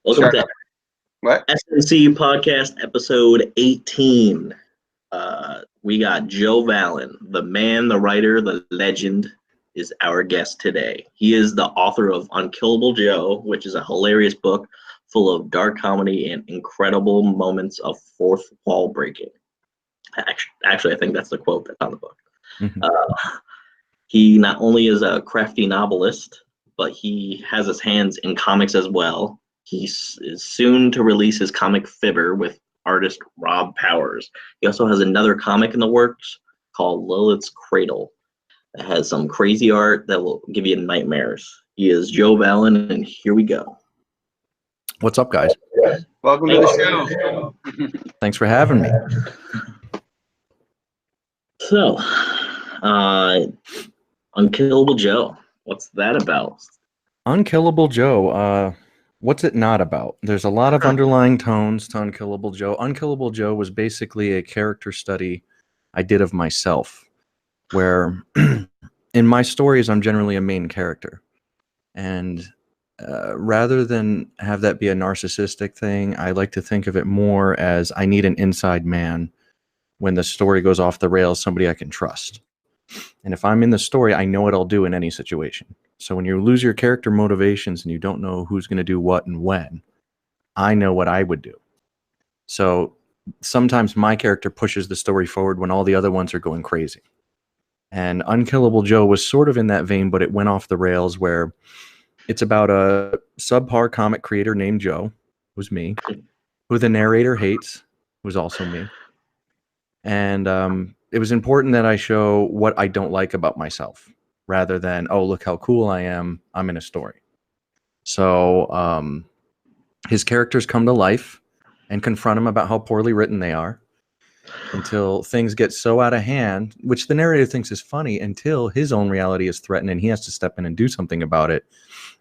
Welcome to What? SNC podcast episode 18. We got Joe Vallen, the man, the writer, the legend, is our guest today. He is the author of Unkillable Joe, which is a hilarious book full of dark comedy and incredible moments of fourth wall breaking. Actually, I think that's the quote that's on the book. Mm-hmm. He not only is a crafty novelist, but he has his hands in comics as well. He is soon to release his comic Fibber with artist Rob Powers. He also has another comic in the works called Lilith's Cradle that has some crazy art that will give you nightmares. He is Joe Vallen, and here we go. What's up, guys? Welcome to the show. Thanks for having me. So, Unkillable Joe, what's that about? Unkillable Joe, what's it not about? There's a lot of underlying tones to Unkillable Joe. Unkillable Joe was basically a character study I did of myself, where in my stories, I'm generally a main character. And rather than have that be a narcissistic thing, I like to think of it more as I need an inside man. When the story goes off the rails, somebody I can trust. And if I'm in the story, I know what I'll do in any situation. So when you lose your character motivations and you don't know who's going to do what and when, I know what I would do. So sometimes my character pushes the story forward when all the other ones are going crazy. And Unkillable Joe was sort of in that vein, but it went off the rails where it's about a subpar comic creator named Joe, who's me, who the narrator hates, who's also me. And it was important that I show what I don't like about myself rather than, oh, look how cool I am. I'm in a story. So his characters come to life and confront him about how poorly written they are until things get so out of hand, which the narrator thinks is funny, until his own reality is threatened and he has to step in and do something about it.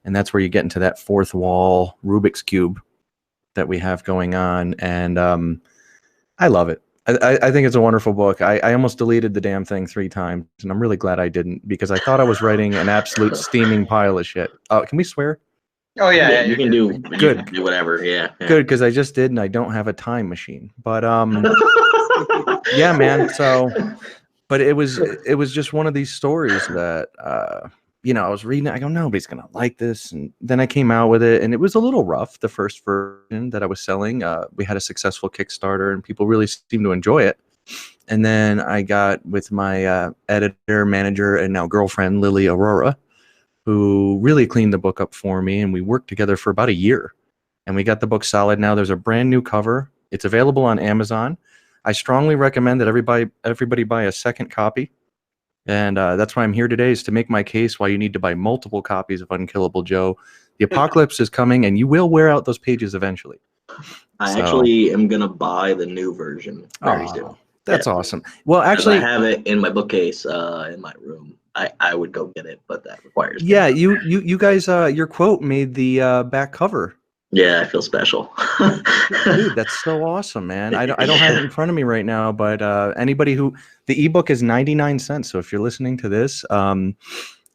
And that's where you get into that fourth wall Rubik's Cube that we have going on. And I love it. I think it's a wonderful book. I almost deleted the damn thing 3 times, and I'm really glad I didn't, because I thought I was writing an absolute steaming pile of shit. Can we swear? Oh yeah, You can do Good. You can do whatever. Yeah. Good, because I just did, and I don't have a time machine. But yeah, man. So, but it was just one of these stories that I was reading it. I go, nobody's gonna like this, and then I came out with it, and it was a little rough. The first version that I was selling, we had a successful Kickstarter, and people really seemed to enjoy it. And then I got with my editor, manager, and now girlfriend, Lily Aurora, who really cleaned the book up for me, and we worked together for about a year, and we got the book solid. Now there's a brand new cover. It's available on Amazon. I strongly recommend that everybody buy a second copy. And that's why I'm here today, is to make my case why you need to buy multiple copies of Unkillable Joe. The apocalypse is coming, and you will wear out those pages eventually. I actually am going to buy the new version very soon. That's awesome. Well, actually, I have it in my bookcase in my room. I would go get it, but that requires. Yeah, you guys, your quote made the back cover. Yeah, I feel special. Dude, that's so awesome, man. I don't have it in front of me right now, but anybody the ebook is 99 cents. So if you're listening to this and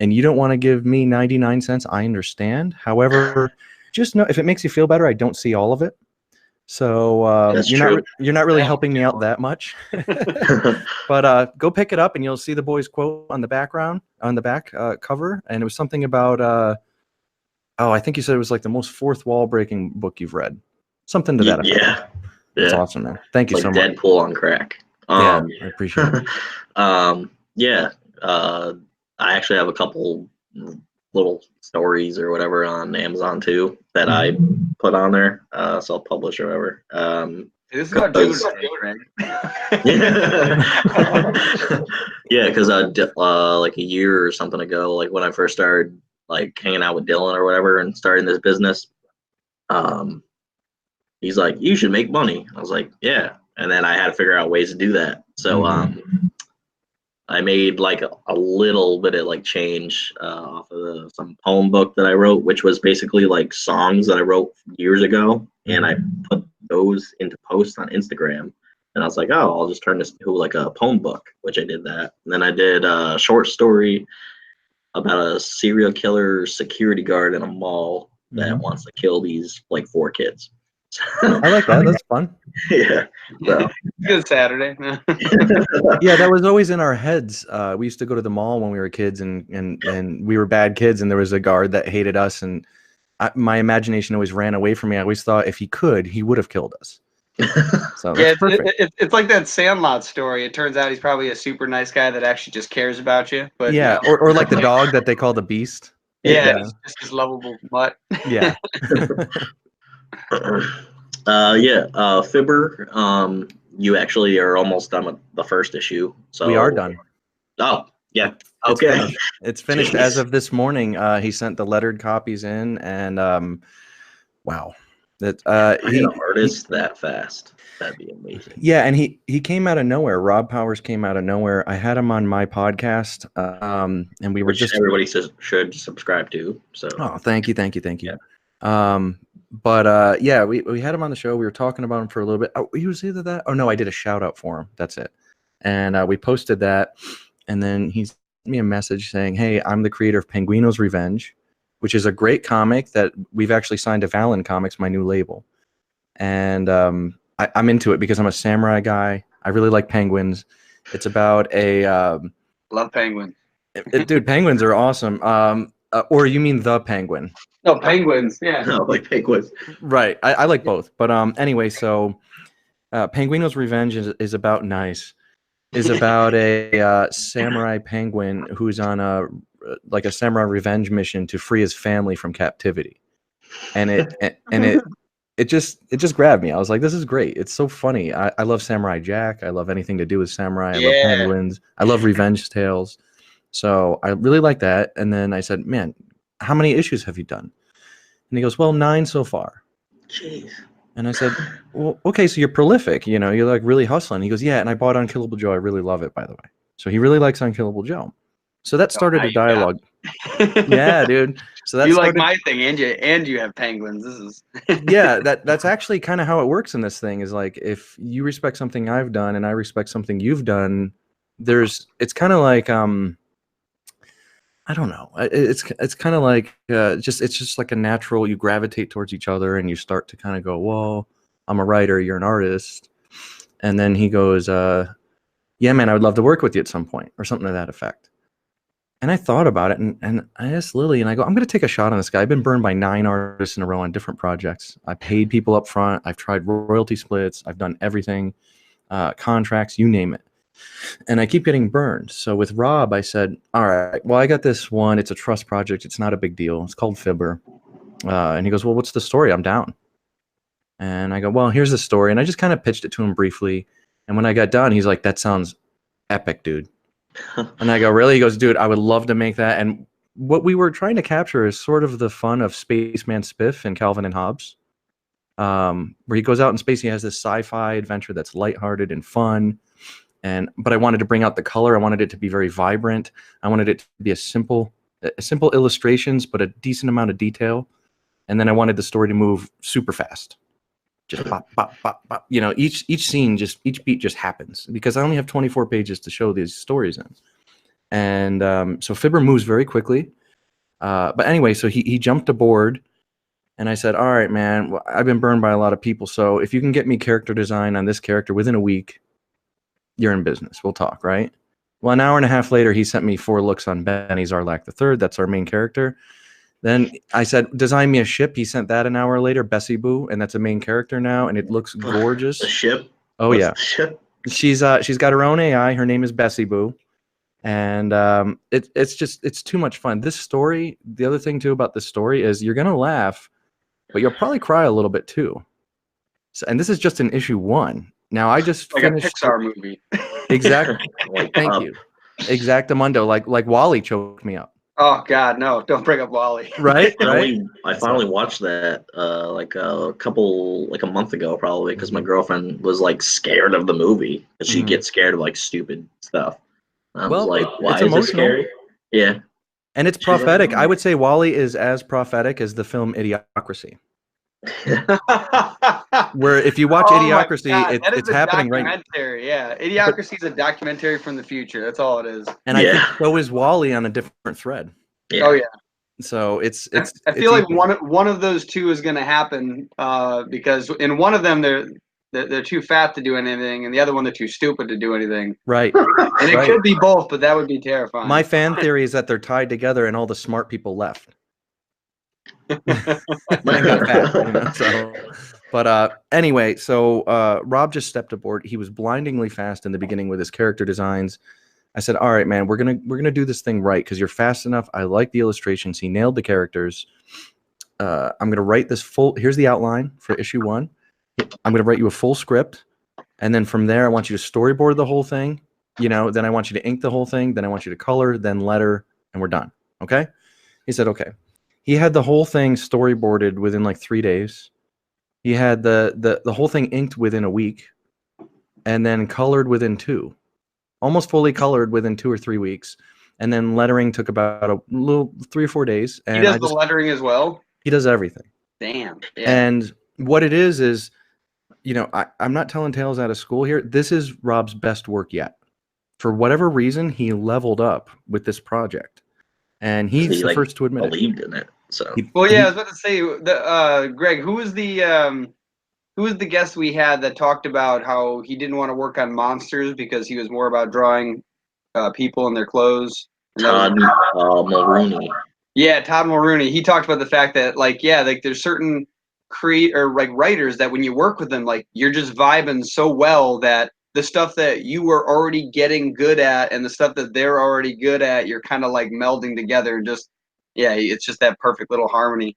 you don't want to give me 99 cents, I understand. However, just know if it makes you feel better, I don't see all of it. So you're not really helping me out that much. But go pick it up and you'll see the boy's quote on the back cover. And it was something about I think you said it was like the most fourth wall breaking book you've read. Something to that effect. Yeah. That's awesome, man. Thank you so much. Deadpool on crack. Yeah, I appreciate it. I actually have a couple little stories or whatever on Amazon too that I put on there, self-publish or whatever. This is about doing Greg. Yeah, because like a year or something ago, like when I first started like hanging out with Dylan or whatever and starting this business, he's like, you should make money. I was like, yeah. And then I had to figure out ways to do that. So I made like a little bit of like change off of some poem book that I wrote, which was basically like songs that I wrote years ago. And I put those into posts on Instagram. And I was like, oh, I'll just turn this into like a poem book, which I did that. And then I did a short story about a serial killer security guard in a mall that wants to kill these like 4 kids. I like that. That's fun. Yeah. So. Good Saturday. Yeah, that was always in our heads. We used to go to the mall when we were kids, and we were bad kids, and there was a guard that hated us, and my imagination always ran away from me. I always thought if he could, he would have killed us. So Yeah, that's perfect. it's like that Sandlot story. It turns out he's probably a super nice guy that actually just cares about you. But Yeah, or like the dog that they call the Beast. yeah, it's just this lovable mutt. Yeah. Fibber, you actually are almost done with the first issue. So We are done. Oh, yeah. It's Okay. finished. It's finished as of this morning. He sent the lettered copies in, and wow, that He an artist that fast. That'd be amazing. Yeah, and he came out of nowhere. Rob Powers came out of nowhere. I had him on my podcast, and we were just everybody should subscribe to. So thank you. Yeah. But yeah, we had him on the show. We were talking about him for a little bit. Oh, he was either that. Oh no, I did a shout out for him. That's it. And we posted that, and then he sent me a message saying, "Hey, I'm the creator of Penguino's Revenge, which is a great comic that we've actually signed to Vallen Comics, my new label, and I'm into it because I'm a samurai guy. I really like penguins. It's about a love penguins. Dude, penguins are awesome. Or you mean the penguin? No, penguins. Yeah. No, like penguins. Right. I like both. But anyway, so Penguino's Revenge is about a samurai penguin who's on a samurai revenge mission to free his family from captivity, and it just grabbed me. I was like, this is great. It's so funny. I love Samurai Jack. I love anything to do with samurai. I love penguins. I love revenge tales. So I really like that. And then I said, man, how many issues have you done? And he goes, well, 9 so far. Jeez. And I said, well, okay, so you're prolific. You know, you're like really hustling. He goes, yeah, and I bought Unkillable Joe. I really love it, by the way. So he really likes Unkillable Joe. So that started a dialogue. Yeah, dude. So that's like my thing, and you have penguins. This is yeah. That's actually kind of how it works in this thing. Is like if you respect something I've done and I respect something you've done, it's kind of like I don't know. It's kind of like it's just like a natural. You gravitate towards each other and you start to kind of go, well, I'm a writer, you're an artist, and then he goes, yeah, man, I would love to work with you at some point, or something to that effect. And I thought about it, and I asked Lily, and I go, I'm going to take a shot on this guy. I've been burned by 9 artists in a row on different projects. I paid people up front. I've tried royalty splits. I've done everything, contracts, you name it. And I keep getting burned. So with Rob, I said, all right, well, I got this one. It's a trust project. It's not a big deal. It's called Fibber. And he goes, well, what's the story? I'm down. And I go, well, here's the story. And I just kind of pitched it to him briefly. And when I got done, he's like, that sounds epic, dude. And I go, really? He goes, dude, I would love to make that. And what we were trying to capture is sort of the fun of Spaceman Spiff and Calvin and Hobbes, where he goes out in space. He has this sci-fi adventure that's lighthearted and fun. But I wanted to bring out the color. I wanted it to be very vibrant. I wanted it to be a simple illustrations, but a decent amount of detail. And then I wanted the story to move super fast. Just bop, bop, bop, bop. You know, each scene, each beat just happens because I only have 24 pages to show these stories in. And so Fibber moves very quickly. But anyway, so he jumped aboard, and I said, all right, man, I've been burned by a lot of people. So if you can get me character design on this character within a week, you're in business. We'll talk, right? Well, an hour and a half later, he sent me 4 looks on Benny Zarlak III. That's our main character. Then I said, design me a ship. He sent that an hour later, Bessie Boo, and that's a main character now, and it looks gorgeous. A ship? Oh, What's yeah. the ship? She's got her own AI. Her name is Bessie Boo. And it's too much fun. This story, the other thing, too, about this story is you're going to laugh, but you'll probably cry a little bit, too. So, and this is just in issue 1. Now, I just like finished... a Pixar movie. Exactly. Thank you. Exactamundo. Like Wally choked me up. Oh God, no! Don't bring up Wally. Right. I finally watched that like a month ago, probably, because my girlfriend was like scared of the movie. She gets scared of like stupid stuff. I was like, why is it scary? Yeah. And it's prophetic. I would say Wally is as prophetic as the film Idiocracy. Where if you watch Idiocracy, it's happening right. Yeah, Idiocracy is a documentary from the future. That's all it is. And I think so is Wally on a different thread. Yeah. Oh yeah. So I feel like one of those two is going to happen because in one of them they're too fat to do anything, and the other one they're too stupid to do anything. right. And it could be both, but that would be terrifying. My fan theory is that they're tied together and all the smart people left. And got fat, you know. So, but anyway, so Rob just stepped aboard. He was blindingly fast in the beginning with his character designs. I said, "All right, man, we're gonna do this thing right because you're fast enough. I like the illustrations. He nailed the characters. I'm gonna write this full. Here's the outline for issue 1. I'm gonna write you a full script, and then from there, I want you to storyboard the whole thing. You know, then I want you to ink the whole thing. Then I want you to color, then letter, and we're done. Okay?" He said, "Okay." He had the whole thing storyboarded within like 3 days. He had the whole thing inked within a week, and then colored within 2. Almost fully colored within 2 or 3 weeks, and then lettering took about a little 3 or 4 days. And he does the lettering as well. He does everything. Damn. Yeah. And what it is, you know, I'm not telling tales out of school here. This is Rob's best work yet. For whatever reason, he leveled up with this project, and he's the first to admit it. Believed in it. So. I was about to say, Greg, who was the guest we had that talked about how he didn't want to work on monsters because he was more about drawing people in their clothes? Todd Mulrooney. Yeah, Todd Mulrooney. He talked about the fact that, like, there's certain writers that when you work with them, like, you're just vibing so well that the stuff that you were already getting good at and the stuff that they're already good at, you're kind of like melding together and just, it's just that perfect little harmony.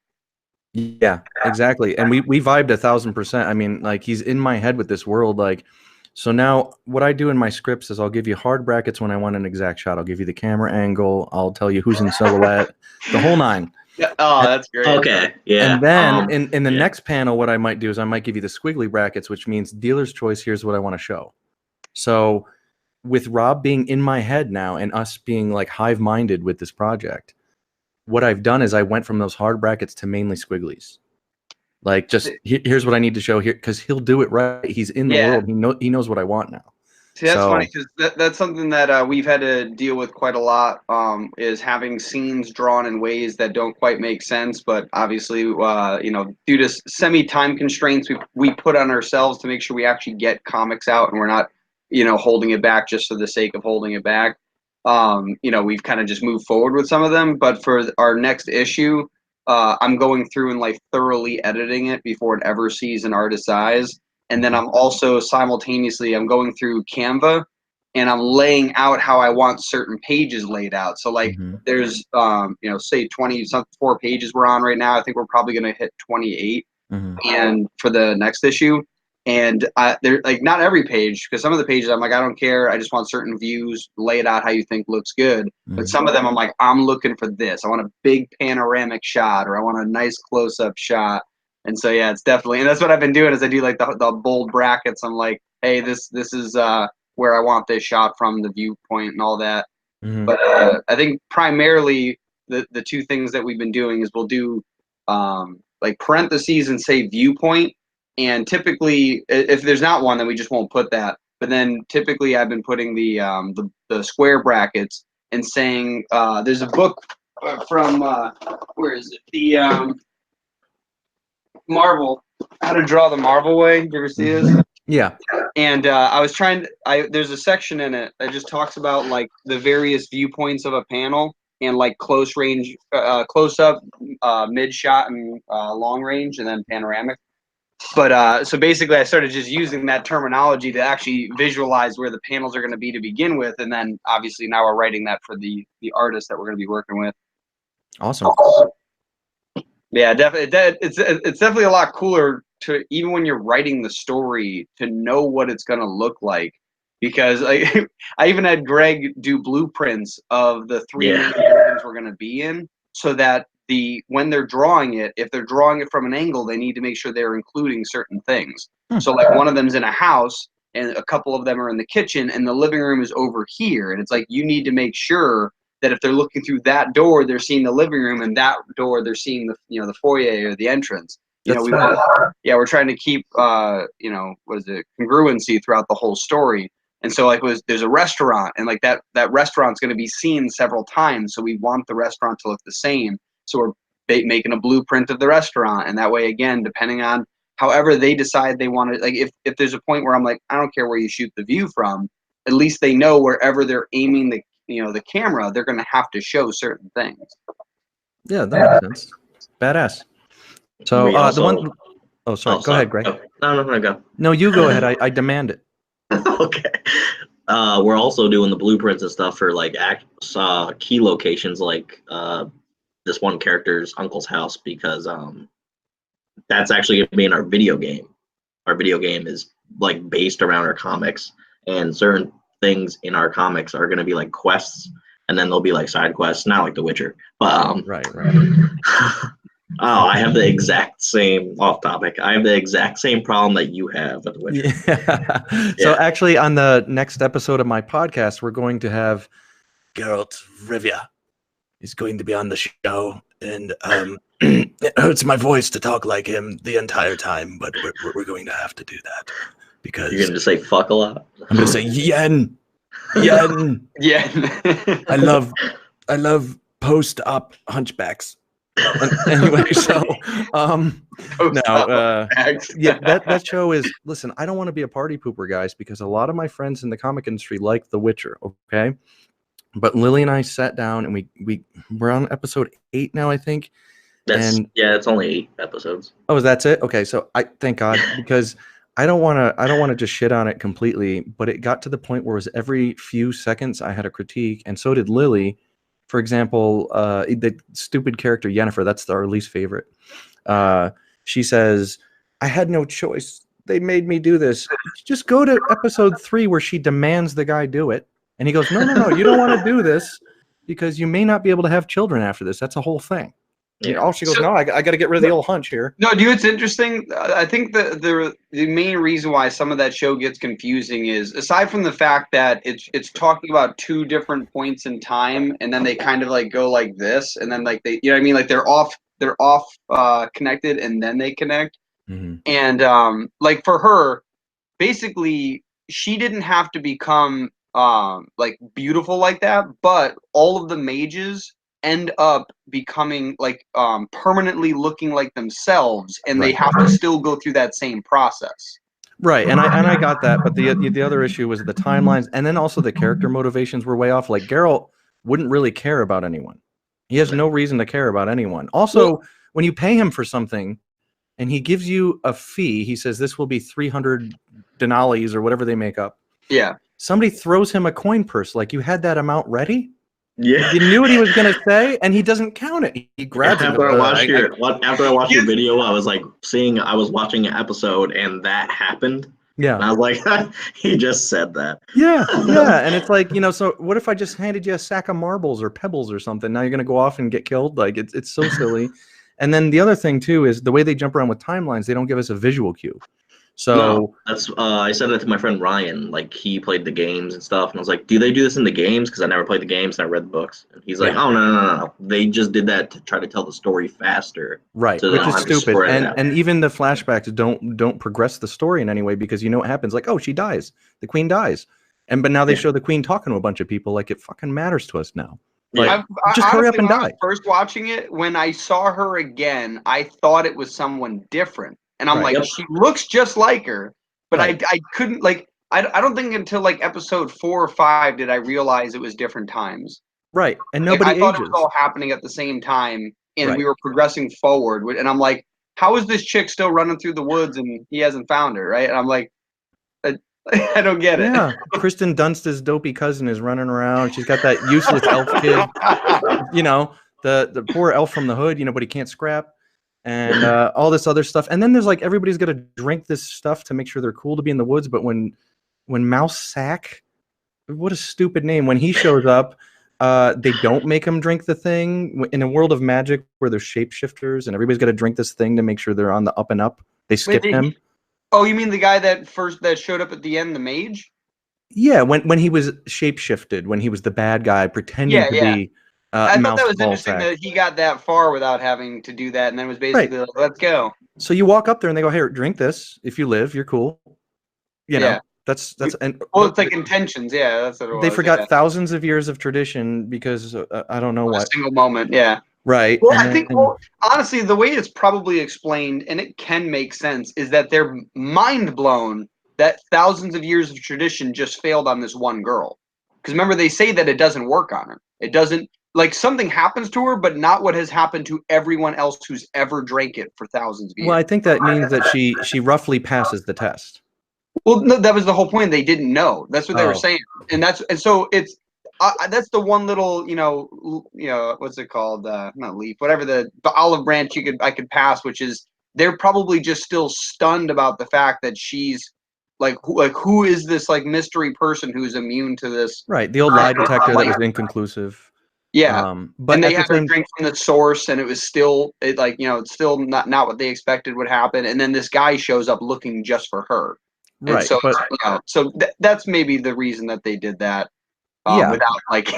Yeah, exactly. And we vibed 1,000%. I mean, like, he's in my head with this world. Like, so now what I do in my scripts is I'll give you hard brackets when I want an exact shot. I'll give you the camera angle. I'll tell you who's in silhouette, the whole 9. Yeah. Oh, that's great. Okay. Yeah. And then in the next panel, what I might do is I might give you the squiggly brackets, which means dealer's choice. Here's what I want to show. So with Rob being in my head now and us being like hive-minded with this project, what I've done is I went from those hard brackets to mainly squigglies. Like, just here's what I need to show here, because he'll do it right. He's in the world. He knows what I want now. See, that's funny because that's something that we've had to deal with quite a lot. Is having scenes drawn in ways that don't quite make sense, but obviously, due to semi-time constraints, we put on ourselves to make sure we actually get comics out, and we're not, holding it back just for the sake of holding it back. We've kind of just moved forward with some of them, but for our next issue, I'm going through and like thoroughly editing it before it ever sees an artist's eyes. And then I'm also simultaneously, I'm going through Canva and I'm laying out how I want certain pages laid out. So like there's, say 4 pages we're on right now. I think we're probably going to hit 28 and for the next issue. And they're like, not every page, because some of the pages I'm like, I don't care. I just want certain views, lay it out how you think looks good. But some of them I'm like, I'm looking for this. I want a big panoramic shot, or I want a nice close-up shot. And so, it's definitely, and that's what I've been doing is I do like the bold brackets. I'm like, hey, this is where I want this shot from, the viewpoint and all that. But I think primarily the 2 things that we've been doing is we'll do like parentheses and say viewpoint. And typically, if there's not one, then we just won't put that. But then typically I've been putting the square brackets and saying there's a book from, where is it? The Marvel, How to Draw the Marvel Way. Did you ever see this? Yeah. And I was trying to, there's a section in it that just talks about like the various viewpoints of a panel and like close range, close up, mid shot, and long range, and then panoramic. But so basically I started just using that terminology to actually visualize where the panels are going to be to begin with. And then obviously now we're writing that for the artist that we're going to be working with. Awesome. Yeah, definitely. It's definitely a lot cooler to, even when you're writing the story, to know what it's going to look like. Because I even had Greg do blueprints of the 3 main buildings we're going to be in, so that when they're drawing it, if they're drawing it from an angle, they need to make sure they're including certain things. So like one of them's in a house and a couple of them are in the kitchen and the living room is over here. And it's like, you need to make sure that if they're looking through that door, they're seeing the living room, and that door, they're seeing the foyer or the entrance. We're trying to keep, congruency throughout the whole story. And so like there's a restaurant, and like that restaurant's going to be seen several times. So we want the restaurant to look the same. So we're making a blueprint of the restaurant, and that way, again, depending on however they decide they want to, like if there's a point where I'm like, I don't care where you shoot the view from, at least they know wherever they're aiming the camera, they're going to have to show certain things. Yeah, that makes sense. Badass. So also, the one. Oh, sorry. Go ahead, Greg. No, go. No, you go ahead. I demand it. Okay. We're also doing the blueprints and stuff for like key locations, like this one character's uncle's house, because that's actually going to be in our video game. Our video game is like based around our comics, and certain things in our comics are going to be like quests, and then they'll be like side quests, not like The Witcher. But right. Oh, I have the exact same off topic. I have the exact same problem that you have with The Witcher. Yeah. So actually, on the next episode of my podcast, we're going to have Geralt Rivia. He's going to be on the show, and it hurts my voice to talk like him the entire time, but we're going to have to do that because you're going to just say fuck a lot. I'm going to say yen. Yeah. I love post-op hunchbacks. Anyway, so that show is, listen, I don't want to be a party pooper, guys, because a lot of my friends in the comic industry like The Witcher, okay? But Lily and I sat down and we're on episode 8 now, I think. It's only 8 episodes. Oh, that's it? Okay, so I thank God, because I don't want to just shit on it completely, but it got to the point where it was every few seconds I had a critique, and so did Lily. For example, the stupid character Yennefer, that's our least favorite. She says, I had no choice. They made me do this. Just go to episode 3 where she demands the guy do it. And he goes, no, you don't want to do this because you may not be able to have children after this. That's a whole thing. Yeah. She goes, no, I got to get rid of the old hunch here. No, dude, it's interesting. I think the main reason why some of that show gets confusing is, aside from the fact that it's talking about 2 different points in time, and then they kind of like go like this, and then like they, you know what I mean, like they're off connected, and then they connect. Mm-hmm. And like for her, basically, she didn't have to become like beautiful like that, but all of the mages end up becoming like permanently looking like themselves, and they have to still go through that same process. Right, and I got that, but the other issue was the timelines, and then also the character motivations were way off. Like Geralt wouldn't really care about anyone. He has no reason to care about anyone. Also, when you pay him for something and he gives you a fee, he says this will be 300 denalies or whatever they make up. Yeah. Somebody throws him a coin purse, like you had that amount ready. Yeah, you knew what he was going to say, and he doesn't count it. He grabs it. After I watched your video, I was like I was watching an episode, and that happened. Yeah, and I was like, he just said that. Yeah, and it's like, so what if I just handed you a sack of marbles or pebbles or something? Now you're going to go off and get killed? Like it's so silly. And then the other thing too is the way they jump around with timelines. They don't give us a visual cue. So no, that's I said that to my friend Ryan. Like he played the games and stuff, and I was like, "Do they do this in the games?" Because I never played the games and I read the books. And he's like, "Oh no! They just did that to try to tell the story faster." Right, so which is stupid. And even the flashbacks don't progress the story in any way, because you know what happens. Like, oh, she dies, the queen dies, but now they show the queen talking to a bunch of people. Like it fucking matters to us now. Like, just hurry up and die. When I was first watching it, when I saw her again, I thought it was someone different. And I'm like, she looks just like her, but I couldn't, like, I don't think until like episode 4 or 5 did I realize it was different times. Right, and nobody I thought ages. it was all happening at the same time, and we were progressing forward. And I'm like, how is this chick still running through the woods and he hasn't found her, right? And I'm like, I don't get it. Yeah, Kristen Dunst's dopey cousin is running around. She's got that useless elf kid, the poor elf from the hood, but he can't scrap. And all this other stuff, and then there's like everybody's got to drink this stuff to make sure they're cool to be in the woods. But when Mouse Sack, what a stupid name, when he shows up, they don't make him drink the thing. In a world of magic where there's shapeshifters and everybody's got to drink this thing to make sure they're on the up and up, they skip him. Oh, you mean the guy that showed up at the end, the mage? Yeah, when he was shapeshifted, when he was the bad guy pretending to be. I thought that was interesting that he got that far without having to do that, and then was basically like, let's go. So you walk up there and they go, "Here, drink this. If you live, you're cool." That's and it's like intentions. Yeah, that's what it was. They forgot thousands of years of tradition because I don't know what. A single moment. Yeah. Right. Well, I think, well, honestly, the way it's probably explained, and it can make sense, is that they're mind blown that thousands of years of tradition just failed on this one girl. Because remember, they say that it doesn't work on her. It doesn't, like, something happens to her, but not what has happened to everyone else who's ever drank it for thousands of years. Well, I think that means that she roughly passes the test. Well, no, that was the whole point. They didn't know. That's what they were saying, and so it's that's the one little what's it called? Not leaf, whatever the olive branch I could pass, which is they're probably just still stunned about the fact that she's who is this like mystery person who's immune to this? Right, the old lie detector that was inconclusive. Yeah, but and they had to drink from the source, and it was still it's still not what they expected would happen. And then this guy shows up looking just for her. Right. And so, that's maybe the reason that they did that, without like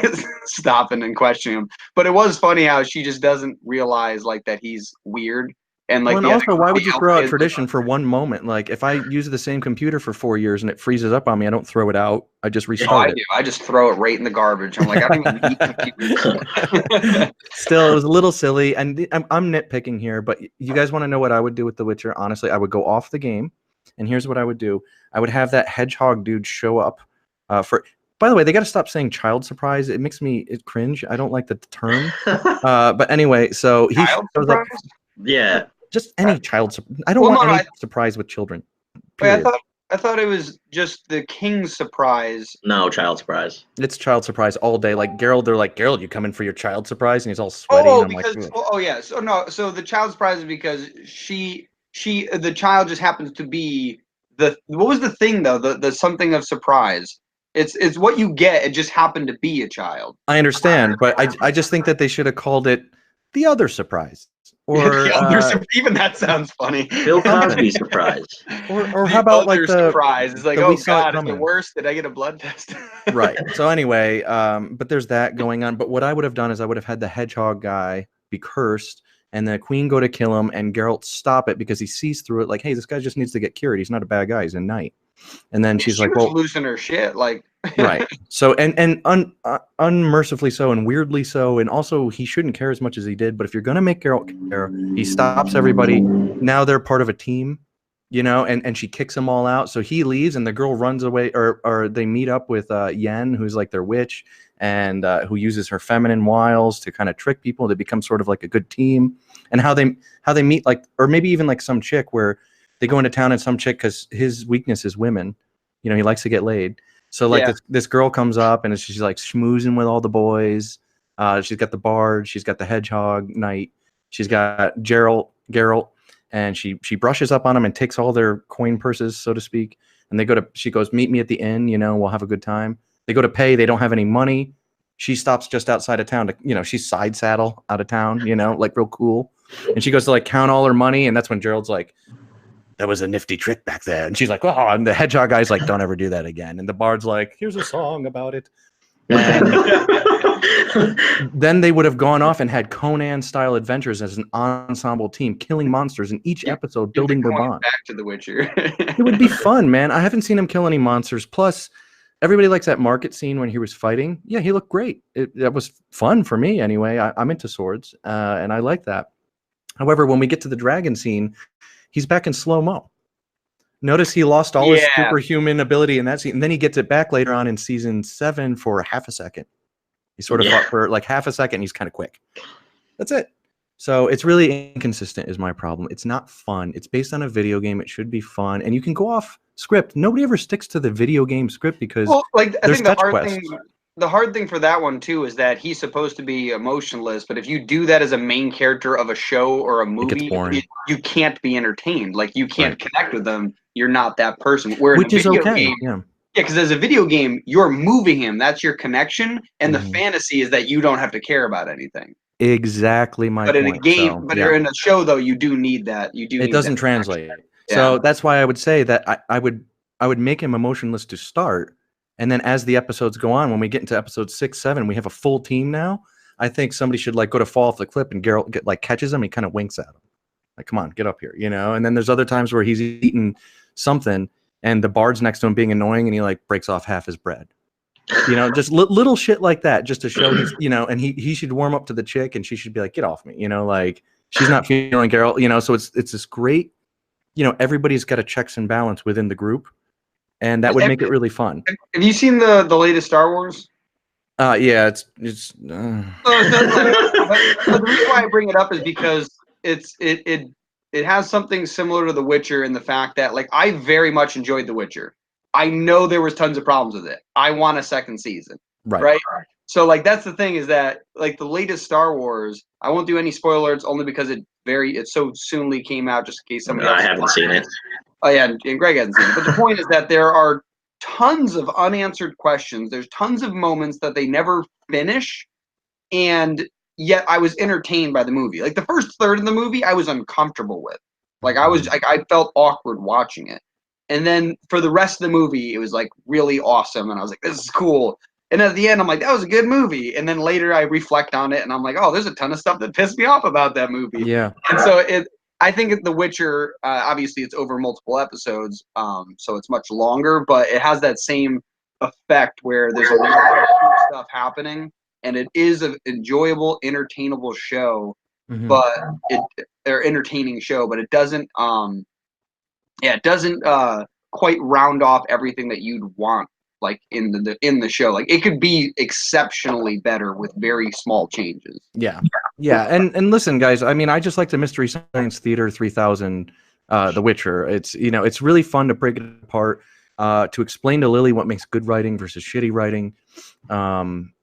stopping and questioning him. But it was funny how she just doesn't realize like that he's weird. And like, well, and also, why would you throw out tradition for one moment? Like, if I use the same computer for 4 years and it freezes up on me, I don't throw it out. I just restart it. I just throw it right in the garbage. I'm like, I don't even eat computers. Still, it was a little silly, and I'm nitpicking here, but you guys want to know what I would do with The Witcher? Honestly, I would go off the game, and here's what I would do. I would have that hedgehog dude show up By the way, they got to stop saying child surprise. It makes me cringe. I don't like the term. But anyway, so he shows up. Yeah. Just any child. I don't want any surprise with children. Wait, I thought it was just the king's surprise. No, child surprise. It's child surprise all day. Like Geralt, they're like, Geralt, you coming for your child surprise? And he's all sweaty. Oh, and I'm because like, So the child surprise is because the child just happens to be what was the thing though? The something of surprise. It's what you get. It just happened to be a child. I understand, but I just think that they should have called it the other surprise. Or even that sounds funny. Bill Cosby surprise. Or how about like the surprise? It's like, oh god, it's the worst. Did I get a blood test? Right. So anyway, but there's that going on. But what I would have done is I would have had the hedgehog guy be cursed, and the queen go to kill him, and Geralt stop it because he sees through it. Like, hey, this guy just needs to get cured. He's not a bad guy. He's a knight. And then she's like, well, losing her shit, like. Right. So and unmercifully so, and weirdly so, and also he shouldn't care as much as he did. But if you're gonna make Geralt care, he stops everybody. Now they're part of a team, and she kicks them all out. So he leaves, and the girl runs away, or they meet up with Yen, who's like their witch, and who uses her feminine wiles to kind of trick people. They become sort of like a good team. And how they meet, like, or maybe even like some chick where they go into town and some chick, because his weakness is women. He likes to get laid. So like this girl comes up and she's like schmoozing with all the boys. She's got the bard, she's got the hedgehog knight, she's got Geralt, and she brushes up on them and takes all their coin purses, so to speak. And she goes, meet me at the inn, we'll have a good time. They go to pay, they don't have any money. She stops just outside of town to, she's side saddle out of town, like real cool. And she goes to like count all her money, and that's when Gerald's like, that was a nifty trick back there. And she's like, oh, and the hedgehog guy's like, don't ever do that again. And the bard's like, here's a song about it. And then they would have gone off and had Conan-style adventures as an ensemble team, killing monsters in each episode, building their bond. Back to The Witcher. It would be fun, man. I haven't seen him kill any monsters. Plus, everybody likes that market scene when he was fighting. Yeah, he looked great. That was fun for me anyway. I'm into swords, and I like that. However, when we get to the dragon scene, he's back in slow-mo. Notice he lost all his superhuman ability in that scene, and then he gets it back later on in season 7 for half a second. He sort of fought for like half a second. He's kind of quick. That's it. So it's really inconsistent is my problem. It's not fun. It's based on a video game. It should be fun, and you can go off script. Nobody ever sticks to the video game script because I think the hard thing for that one too is that he's supposed to be emotionless, but if you do that as a main character of a show or a movie, you can't be entertained. Like you can't connect with them. You're not that person. Which is okay. Yeah, because as a video game, you're moving him. That's your connection, and the fantasy is that you don't have to care about anything. Exactly my point. In a game, in a show though, you do need that. It doesn't translate. So that's why I would say that I would make him emotionless to start. And then as the episodes go on, when we get into episode 6, 7, we have a full team now. I think somebody should like go to fall off the cliff, and Geralt catches him. He kind of winks at him, like, "Come on, get up here," And then there's other times where he's eating something, and the bard's next to him being annoying, and he like breaks off half his bread. You know, just little shit like that, just to show he's, you know, and he should warm up to the chick, and she should be like, get off me, you know, like she's not feeling Carol, you know. So it's this great, you know, everybody's got a checks and balance within the group, and that would make it really fun. Have you seen the latest Star Wars? Yeah, it's. But the reason why I bring it up is because it has something similar to The Witcher in the fact that, like, I very much enjoyed The Witcher. I know there was tons of problems with it. I want a second season. Right? So, like, that's the thing, is that, like, the latest Star Wars, I won't do any spoilers only because it so soonly came out, just in case somebody else. I haven't seen it. Oh yeah, and Greg hasn't seen it. But the point is that there are tons of unanswered questions. There's tons of moments that they never finish, and yet I was entertained by the movie. Like, the first third of the movie, I was uncomfortable with. Like, I felt awkward watching it. And then for the rest of the movie, it was like really awesome, and I was like, this is cool. And at the end, I'm like, that was a good movie. And then later I reflect on it, and I'm like, oh, there's a ton of stuff that pissed me off about that movie. Yeah. And so I think The Witcher, obviously it's over multiple episodes, so it's much longer, but it has that same effect where there's a lot of cool stuff happening, and it is an enjoyable, entertainable show, but entertaining show, but it doesn't, it doesn't quite round off everything that you'd want, like, in the show. Like, it could be exceptionally better with very small changes. Yeah. And listen, guys, I mean, I just like the Mystery Science Theater 3000, The Witcher. It's, you know, it's really fun to break it apart, to explain to Lily what makes good writing versus shitty writing.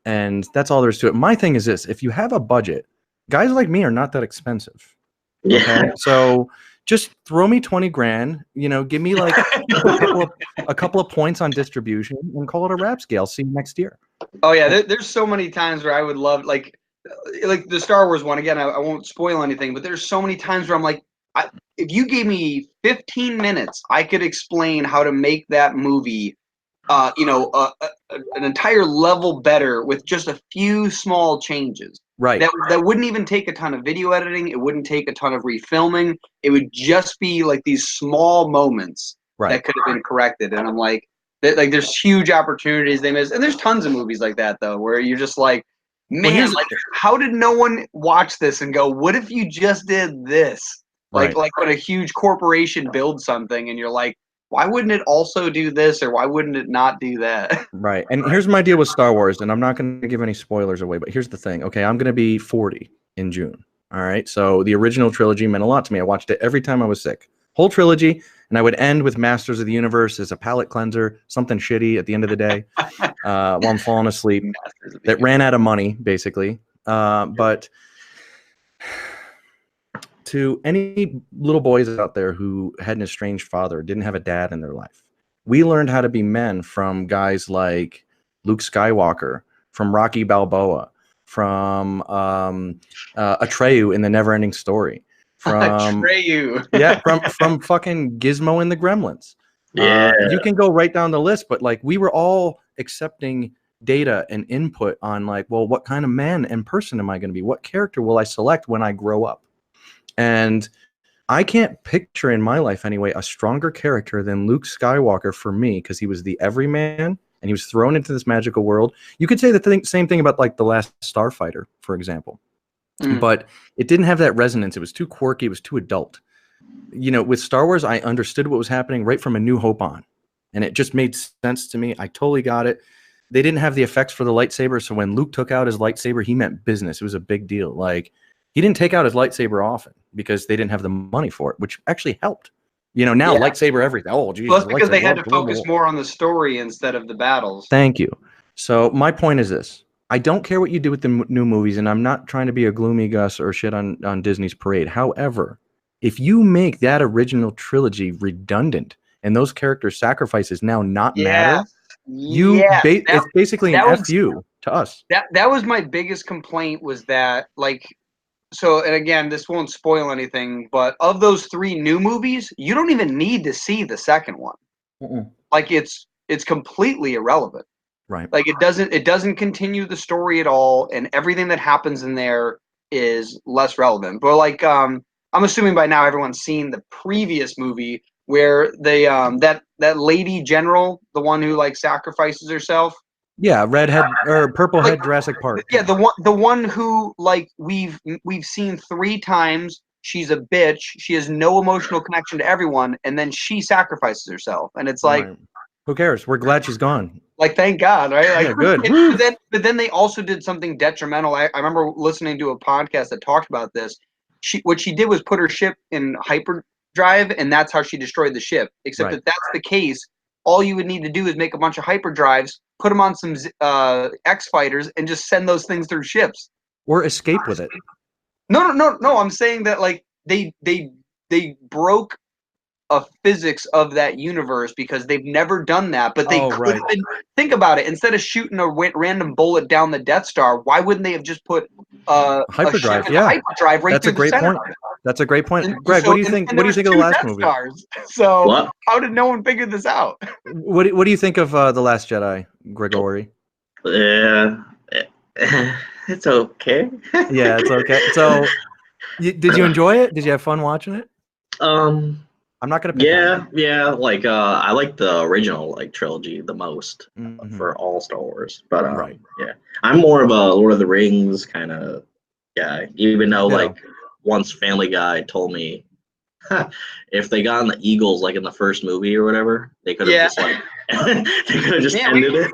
And that's all there is to it. My thing is this: if you have a budget, guys like me are not that expensive. Yeah. Okay? So just throw me 20 grand, you know, give me like a couple of points on distribution, and call it a rap scale. See you next year. Oh yeah, there's so many times where I would love, like the Star Wars one. Again, I won't spoil anything, but there's so many times where I'm like, if you gave me 15 minutes, I could explain how to make that movie, you know, an entire level better with just a few small changes. Right. That wouldn't even take a ton of video editing. It wouldn't take a ton of refilming. It would just be like these small moments that could have been corrected. And I'm like there's huge opportunities they miss. And there's tons of movies like that, though, where you're just like, man, like, how did no one watch this and go, what if you just did this? Like when a huge corporation builds something and you're like, why wouldn't it also do this, or why wouldn't it not do that? Right. And here's my deal with Star Wars, and I'm not going to give any spoilers away, but here's the thing. Okay, I'm going to be 40 in June. All right. So the original trilogy meant a lot to me. I watched it every time I was sick. Whole trilogy, and I would end with Masters of the Universe as a palate cleanser, something shitty at the end of the day, while I'm falling asleep. That ran out of money, basically. But to any little boys out there who had an estranged father, didn't have a dad in their life, we learned how to be men from guys like Luke Skywalker, from Rocky Balboa, from Atreyu in the Neverending Story, from Atreyu, from fucking Gizmo in the Gremlins. Yeah, you can go right down the list, but like we were all accepting data and input on like, well, what kind of man and person am I going to be? What character will I select when I grow up? And I can't picture in my life anyway a stronger character than Luke Skywalker for me, because he was the everyman and he was thrown into this magical world. You could say the same thing about like The Last Starfighter, for example. But it didn't have that resonance. It was too quirky. It was too adult. You know, with Star Wars, I understood what was happening right from A New Hope on, and it just made sense to me. I totally got it. They didn't have the effects for the lightsaber, so when Luke took out his lightsaber, he meant business. It was a big deal. Like, he didn't take out his lightsaber often because they didn't have the money for it, which actually helped. You know, now lightsaber everything. Oh, geez. Plus, because they had to focus more on the story instead of the battles. Thank you. So my point is this. I don't care what you do with the new movies, and I'm not trying to be a gloomy Gus or shit on Disney's parade. However, if you make that original trilogy redundant and those character sacrifices now not matter, it's basically an FU to us. That was my biggest complaint, was that, like, so, and again, this won't spoil anything, but of those 3 new movies, you don't even need to see the second one. Like, it's completely irrelevant. Right. Like, it doesn't continue the story at all, and everything that happens in there is less relevant. But like, I'm assuming by now everyone's seen the previous movie where they that lady general, the one who like sacrifices herself. Yeah, redhead or purple head Jurassic Park. Yeah, the one who like we've seen 3 times. She's a bitch. She has no emotional connection to everyone, and then she sacrifices herself. And it's like, Right. Who cares? We're glad she's gone. like, thank God, right? Like, Yeah, good. But then they also did something detrimental. I remember listening to a podcast that talked about this. What she did was put her ship in hyperdrive, and that's how she destroyed the ship. Except if that's the case, all you would need to do is make a bunch of hyperdrives, put them on some X fighters, and just send those things through ships. Or escape with it. No. I'm saying that like they broke a physics of that universe because they've never done that, but they could have been. Think about it. Instead of shooting a random bullet down the Death Star, why wouldn't they have just put hyperdrive? Hyperdrive right That's through a great the center. point. That's a great point. And Greg, what do you think? What do you think of the last Death movie? Stars. So how did no one figure this out? What do you think of The Last Jedi, Gregory? Yeah, it's okay. Yeah, it's okay. So, did you enjoy it? Did you have fun watching it? I'm not gonna pick on it. Yeah. Like I like the original like trilogy the most for all Star Wars, but yeah, I'm more of a Lord of the Rings kind of guy. Even though like once Family Guy told me if they got on the Eagles like in the first movie or whatever, they could have just like they could have just ended it.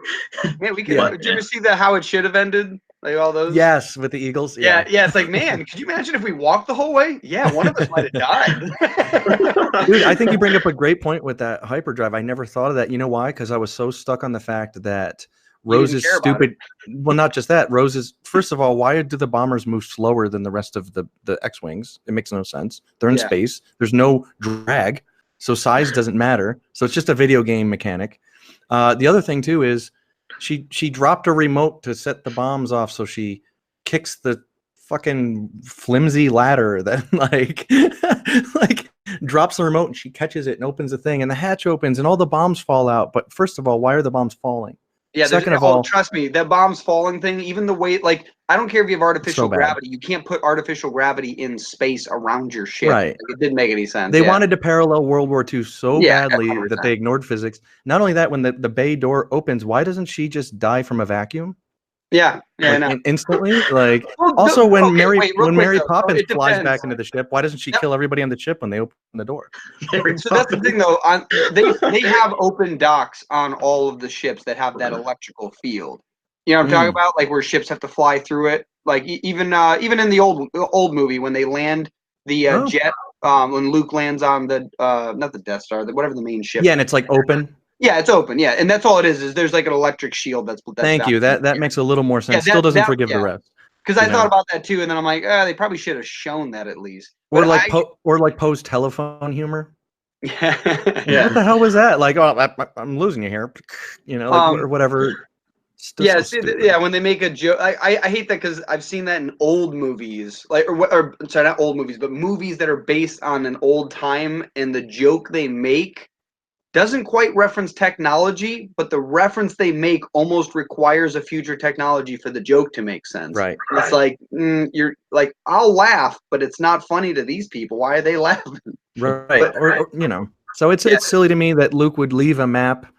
Yeah, we could. Did you ever see how it should have ended? Like all those. Yes, with the Eagles. Yeah. It's like, man, could you imagine if we walked the whole way? Yeah, one of us might have died. Dude, I think you bring up a great point with that hyperdrive. I never thought of that. You know why? Because I was so stuck on the fact that Rose is stupid. Well, not just that. Rose is, first of all, why do the bombers move slower than the rest of the X-Wings? It makes no sense. They're in space. There's no drag. So size doesn't matter. So it's just a video game mechanic. The other thing, too, is she dropped a remote to set the bombs off, so she kicks the fucking flimsy ladder that like drops the remote and she catches it and opens the thing and the hatch opens and all the bombs fall out. But first of all, why are the bombs falling? Yeah, second of all, trust me, that bombs falling thing, even the way, like, I don't care if you have artificial gravity, you can't put artificial gravity in space around your ship. Right. Like, it didn't make any sense. They wanted to parallel World War II so badly 100%. that they ignored physics. Not only that, when the bay door opens, why doesn't she just die from a vacuum? Yeah, instantly. Like, also when Mary Poppins flies back into the ship, why doesn't she kill everybody on the ship when they open the door? So that's the thing, though. They have open docks on all of the ships that have that electrical field. You know what I'm talking about? Like where ships have to fly through it. Like even in the old movie when they land the jet, when Luke lands on the not the Death Star, whatever the main ship. Yeah, and it's like open. Yeah, it's open. Yeah, and that's all it is. Is there's like an electric shield that's Thank you. That makes a little more sense. Still doesn't forgive the rest. Because I thought about that too, and then I'm like, they probably should have shown that at least. Or like Poe's telephone humor. Yeah. What the hell was that? Like, oh, I'm losing you here. You know, like, or whatever. When they make a joke, I hate that because I've seen that in old movies, or sorry, not old movies, but movies that are based on an old time, and the joke they make doesn't quite reference technology, but the reference they make almost requires a future technology for the joke to make sense. Right. It's like, you're like, I'll laugh, but it's not funny to these people. Why are they laughing? Right. Or you know, so it's silly to me that Luke would leave a map.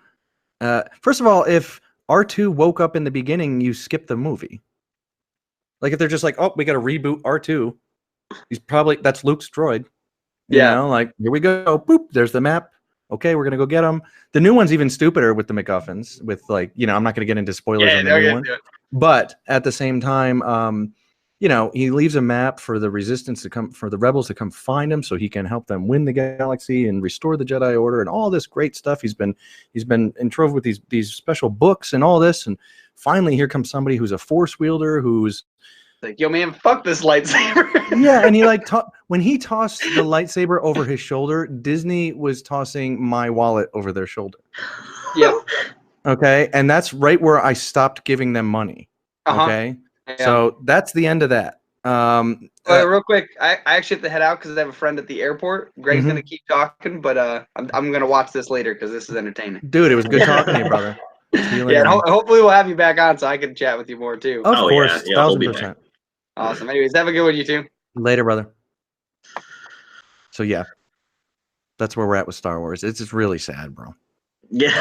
First of all, if R2 woke up in the beginning, you skip the movie. Like if they're just like, oh, we got to reboot R2. That's Luke's droid. You know, like, here we go. Boop. There's the map. Okay, we're gonna go get them. The new one's even stupider with the MacGuffins. With like, you know, I'm not gonna get into spoilers on the new one, but at the same time, you know, he leaves a map for the Resistance to come, for the Rebels to come find him, so he can help them win the galaxy and restore the Jedi Order and all this great stuff. He's been in trove with these special books and all this, and finally here comes somebody who's a Force wielder who's like, yo, man, fuck this lightsaber. Yeah, and he like when he tossed the lightsaber over his shoulder, Disney was tossing my wallet over their shoulder. Yep. Okay, and that's right where I stopped giving them money. Okay, so that's the end of that. Real quick, I actually have to head out because I have a friend at the airport. Greg's gonna keep talking, but I'm gonna watch this later because this is entertaining. Dude, it was good talking to you, brother. Yeah, hopefully we'll have you back on so I can chat with you more too. Of course, 1000%. Awesome. Anyways, have a good one, you two. Later, brother. So yeah, that's where we're at with Star Wars. It's just really sad, bro. Yeah,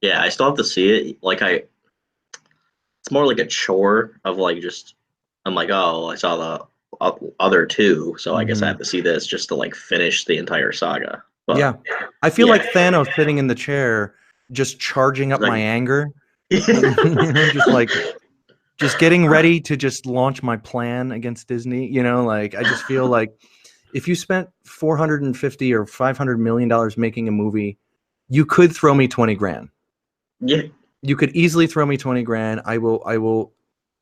I still have to see it. Like it's more like a chore of like just I'm like, oh, I saw the other two, so I guess I have to see this just to like finish the entire saga. But Yeah. I feel like Thanos sitting in the chair, just charging up Like- my anger. You know, just getting ready to just launch my plan against Disney. You know, like I just feel like if you spent $450 or $500 million making a movie, you could throw me 20 grand. yeah, You could easily throw me 20 grand. I will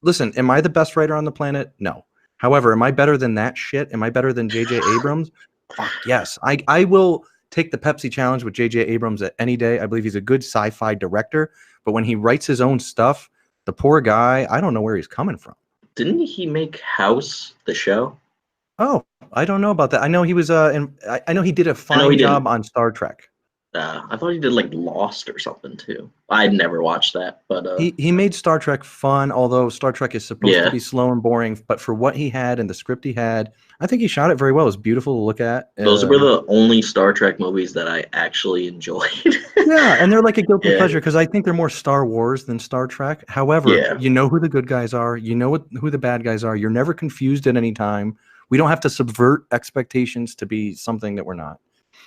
listen. Am I the best writer on the planet? No. However, am I better than that shit? Am I better than J.J. Abrams? Fuck yes. I will take the Pepsi challenge with J.J. Abrams at any day. I believe he's a good sci-fi director, but when he writes his own stuff, the poor guy, I don't know where he's coming from. didn't he make House the show? Oh, I don't know about that. I know he was I know he did a fine he job didn't. on Star Trek. I thought he did like Lost or something too. I'd never watched that, but He made Star Trek fun, although Star Trek is supposed to be slow and boring. But for what he had and the script he had, I think he shot it very well. It was beautiful to look at. those were the only Star Trek movies that I actually enjoyed. Yeah, and they're like a guilty pleasure because I think they're more Star Wars than Star Trek. However, you know who the good guys are. You know who the bad guys are. You're never confused at any time. We don't have to subvert expectations to be something that we're not.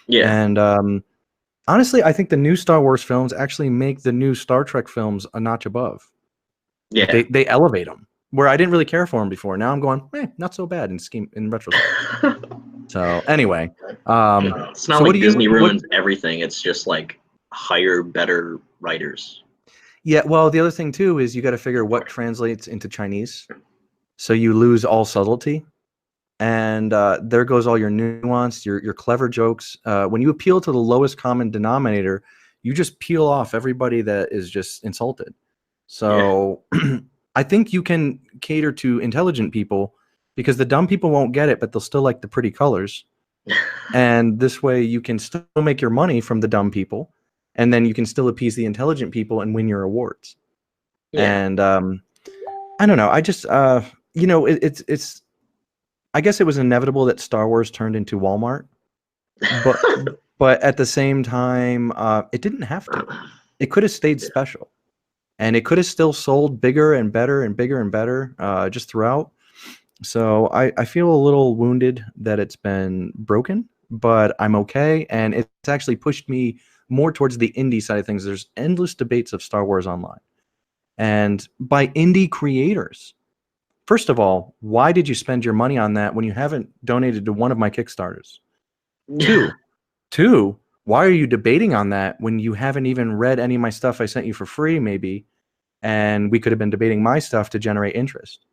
Yeah. And honestly, I think the new Star Wars films actually make the new Star Trek films a notch above. Yeah. Like they elevate them. Where I didn't really care for them before. Now I'm going, not so bad in retrospect. So anyway, it's not like Disney ruins everything. It's just like hire better writers. Yeah, well, the other thing too is you got to figure what translates into Chinese, so you lose all subtlety, and there goes all your nuance, your clever jokes. When you appeal to the lowest common denominator, you just peel off everybody that is just insulted. So I think you can cater to intelligent people because the dumb people won't get it, but they'll still like the pretty colors. And this way you can still make your money from the dumb people, and then you can still appease the intelligent people and win your awards. And I don't know. I just it's I guess it was inevitable that Star Wars turned into Walmart, but at the same time, it didn't have to. It could have stayed special, and it could have still sold bigger and better and bigger and better just throughout. So I feel a little wounded that it's been broken, but I'm okay, and it's actually pushed me more towards the indie side of things. There's endless debates of Star Wars online, and by indie creators. First of all, why did you spend your money on that when you haven't donated to one of my Kickstarters? Two, why are you debating on that when you haven't even read any of my stuff I sent you for free, maybe, and we could have been debating my stuff to generate interest?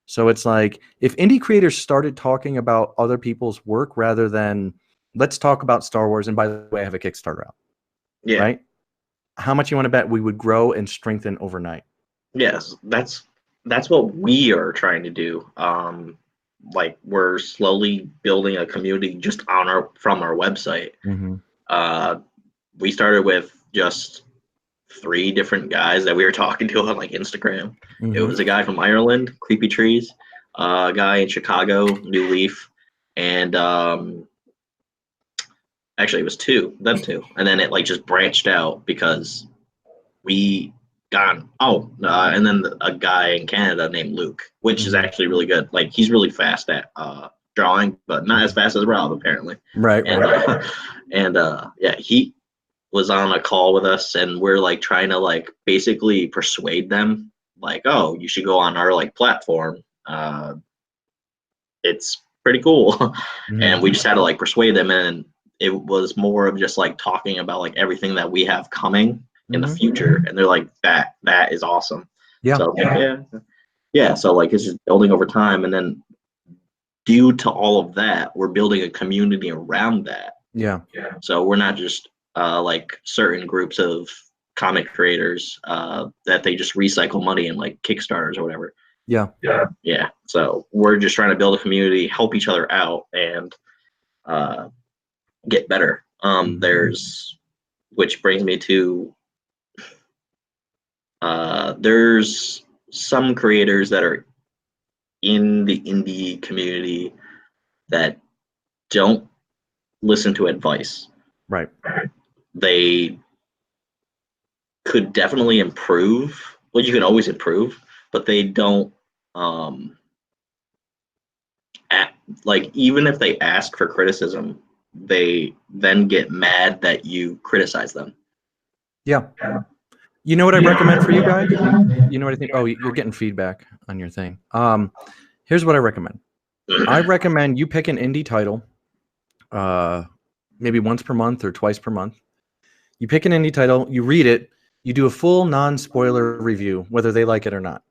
So it's like, if indie creators started talking about other people's work rather than, let's talk about Star Wars, and by the way, I have a Kickstarter out. Yeah. Right? How much you want to bet we would grow and strengthen overnight? Yes, that's what we are trying to do. Like we're slowly building a community just from our website. We started with just 3 different guys that we were talking to on like Instagram. It was a guy from Ireland, Creepy Trees, a guy in Chicago, New Leaf, and actually it was them two, and then it like just branched out because we got and then a guy in Canada named Luke, which is actually really good. Like he's really fast at drawing, but not as fast as Rob apparently. Right. And he was on a call with us, and we're like trying to like basically persuade them, like, oh, you should go on our like platform. It's pretty cool. And we just had to like persuade them, and it was more of just like talking about like everything that we have coming in the future, and they're like, that is awesome. So so like it's just building over time, and then due to all of that, we're building a community around that. So we're not just like certain groups of comic creators that they just recycle money in like Kickstarters or whatever. So we're just trying to build a community, help each other out, and get better. Which brings me to there's some creators that are in the indie community that don't listen to advice. They could definitely improve. Well, you can always improve, but they don't like, even if they ask for criticism, they then get mad that you criticize them. Yeah. You know what I recommend for you guys? You know what I think? Oh, you're getting feedback on your thing. Here's what I recommend. I recommend you pick an indie title, maybe once per month or twice per month. You pick an indie title, you read it, you do a full non-spoiler review, whether they like it or not.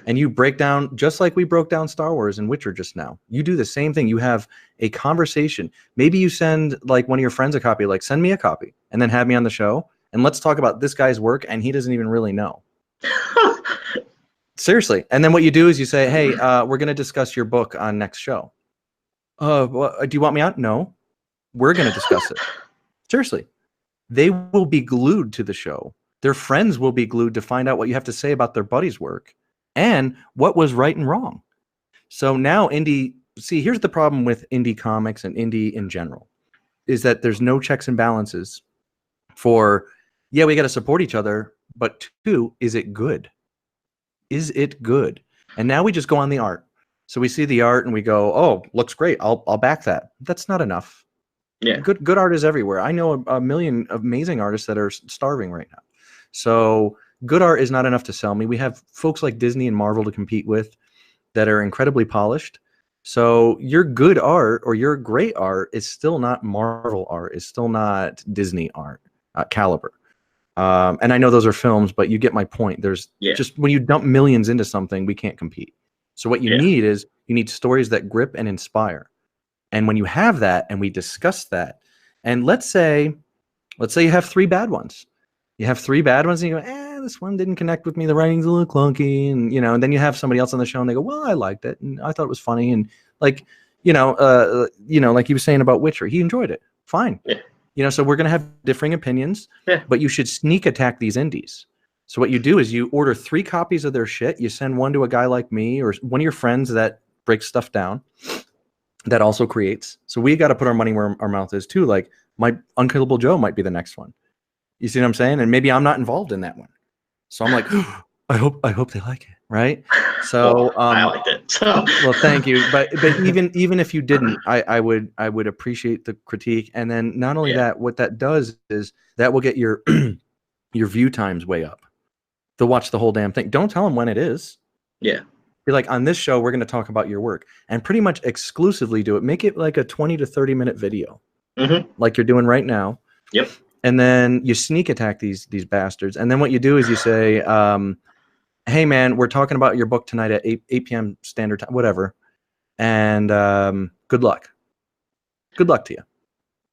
And you break down, just like we broke down Star Wars and Witcher just now. You do the same thing. You have a conversation. Maybe you send like one of your friends a copy, like send me a copy, and then have me on the show, and let's talk about this guy's work, and he doesn't even really know. Seriously. And then what you do is you say, hey, we're going to discuss your book on next show. Do you want me on? No. We're going to discuss it. Seriously. They will be glued to the show. Their friends will be glued to find out what you have to say about their buddy's work and what was right and wrong. So now here's the problem with indie comics and indie in general, is that there's no checks and balances for, yeah, we got to support each other, but two, is it good? Is it good? And now we just go on the art. So we see the art and we go, oh, looks great. I'll back that. That's not enough. Yeah. Good art is everywhere. I know a million amazing artists that are starving right now. So good art is not enough to sell me. We have folks like Disney and Marvel to compete with that are incredibly polished. So your good art or your great art is still not Marvel art. It's still not Disney art caliber. And I know those are films, but you get my point. There's just when you dump millions into something, we can't compete. So what you need is you need stories that grip and inspire. And when you have that and we discuss that, and let's say you have 3 bad ones. You have 3 bad ones and you go, this one didn't connect with me. The writing's a little clunky. And, and then you have somebody else on the show and they go, well, I liked it. And I thought it was funny. And like, like you were saying about Witcher, he enjoyed it. Fine. Yeah. So we're going to have differing opinions, but you should sneak attack these indies. So what you do is you order 3 copies of their shit. You send one to a guy like me or one of your friends that breaks stuff down that also creates. So we got to put our money where our mouth is too. Like my Unkillable Joe might be the next one. You see what I'm saying? And maybe I'm not involved in that one. So I'm like, I hope they like it. Right. So I liked it. So. Well, thank you. But even if you didn't, I would appreciate the critique. And then not only that, what that does is that will get your your view times way up. They'll watch the whole damn thing. Don't tell them when it is. Yeah. Be like, on this show, we're going to talk about your work and pretty much exclusively do it. Make it like a 20 to 30 minute video, like you're doing right now. Yep. And then you sneak attack these bastards. And then what you do is you say, hey, man, we're talking about your book tonight at 8 p.m. standard time, whatever. And good luck. Good luck to you.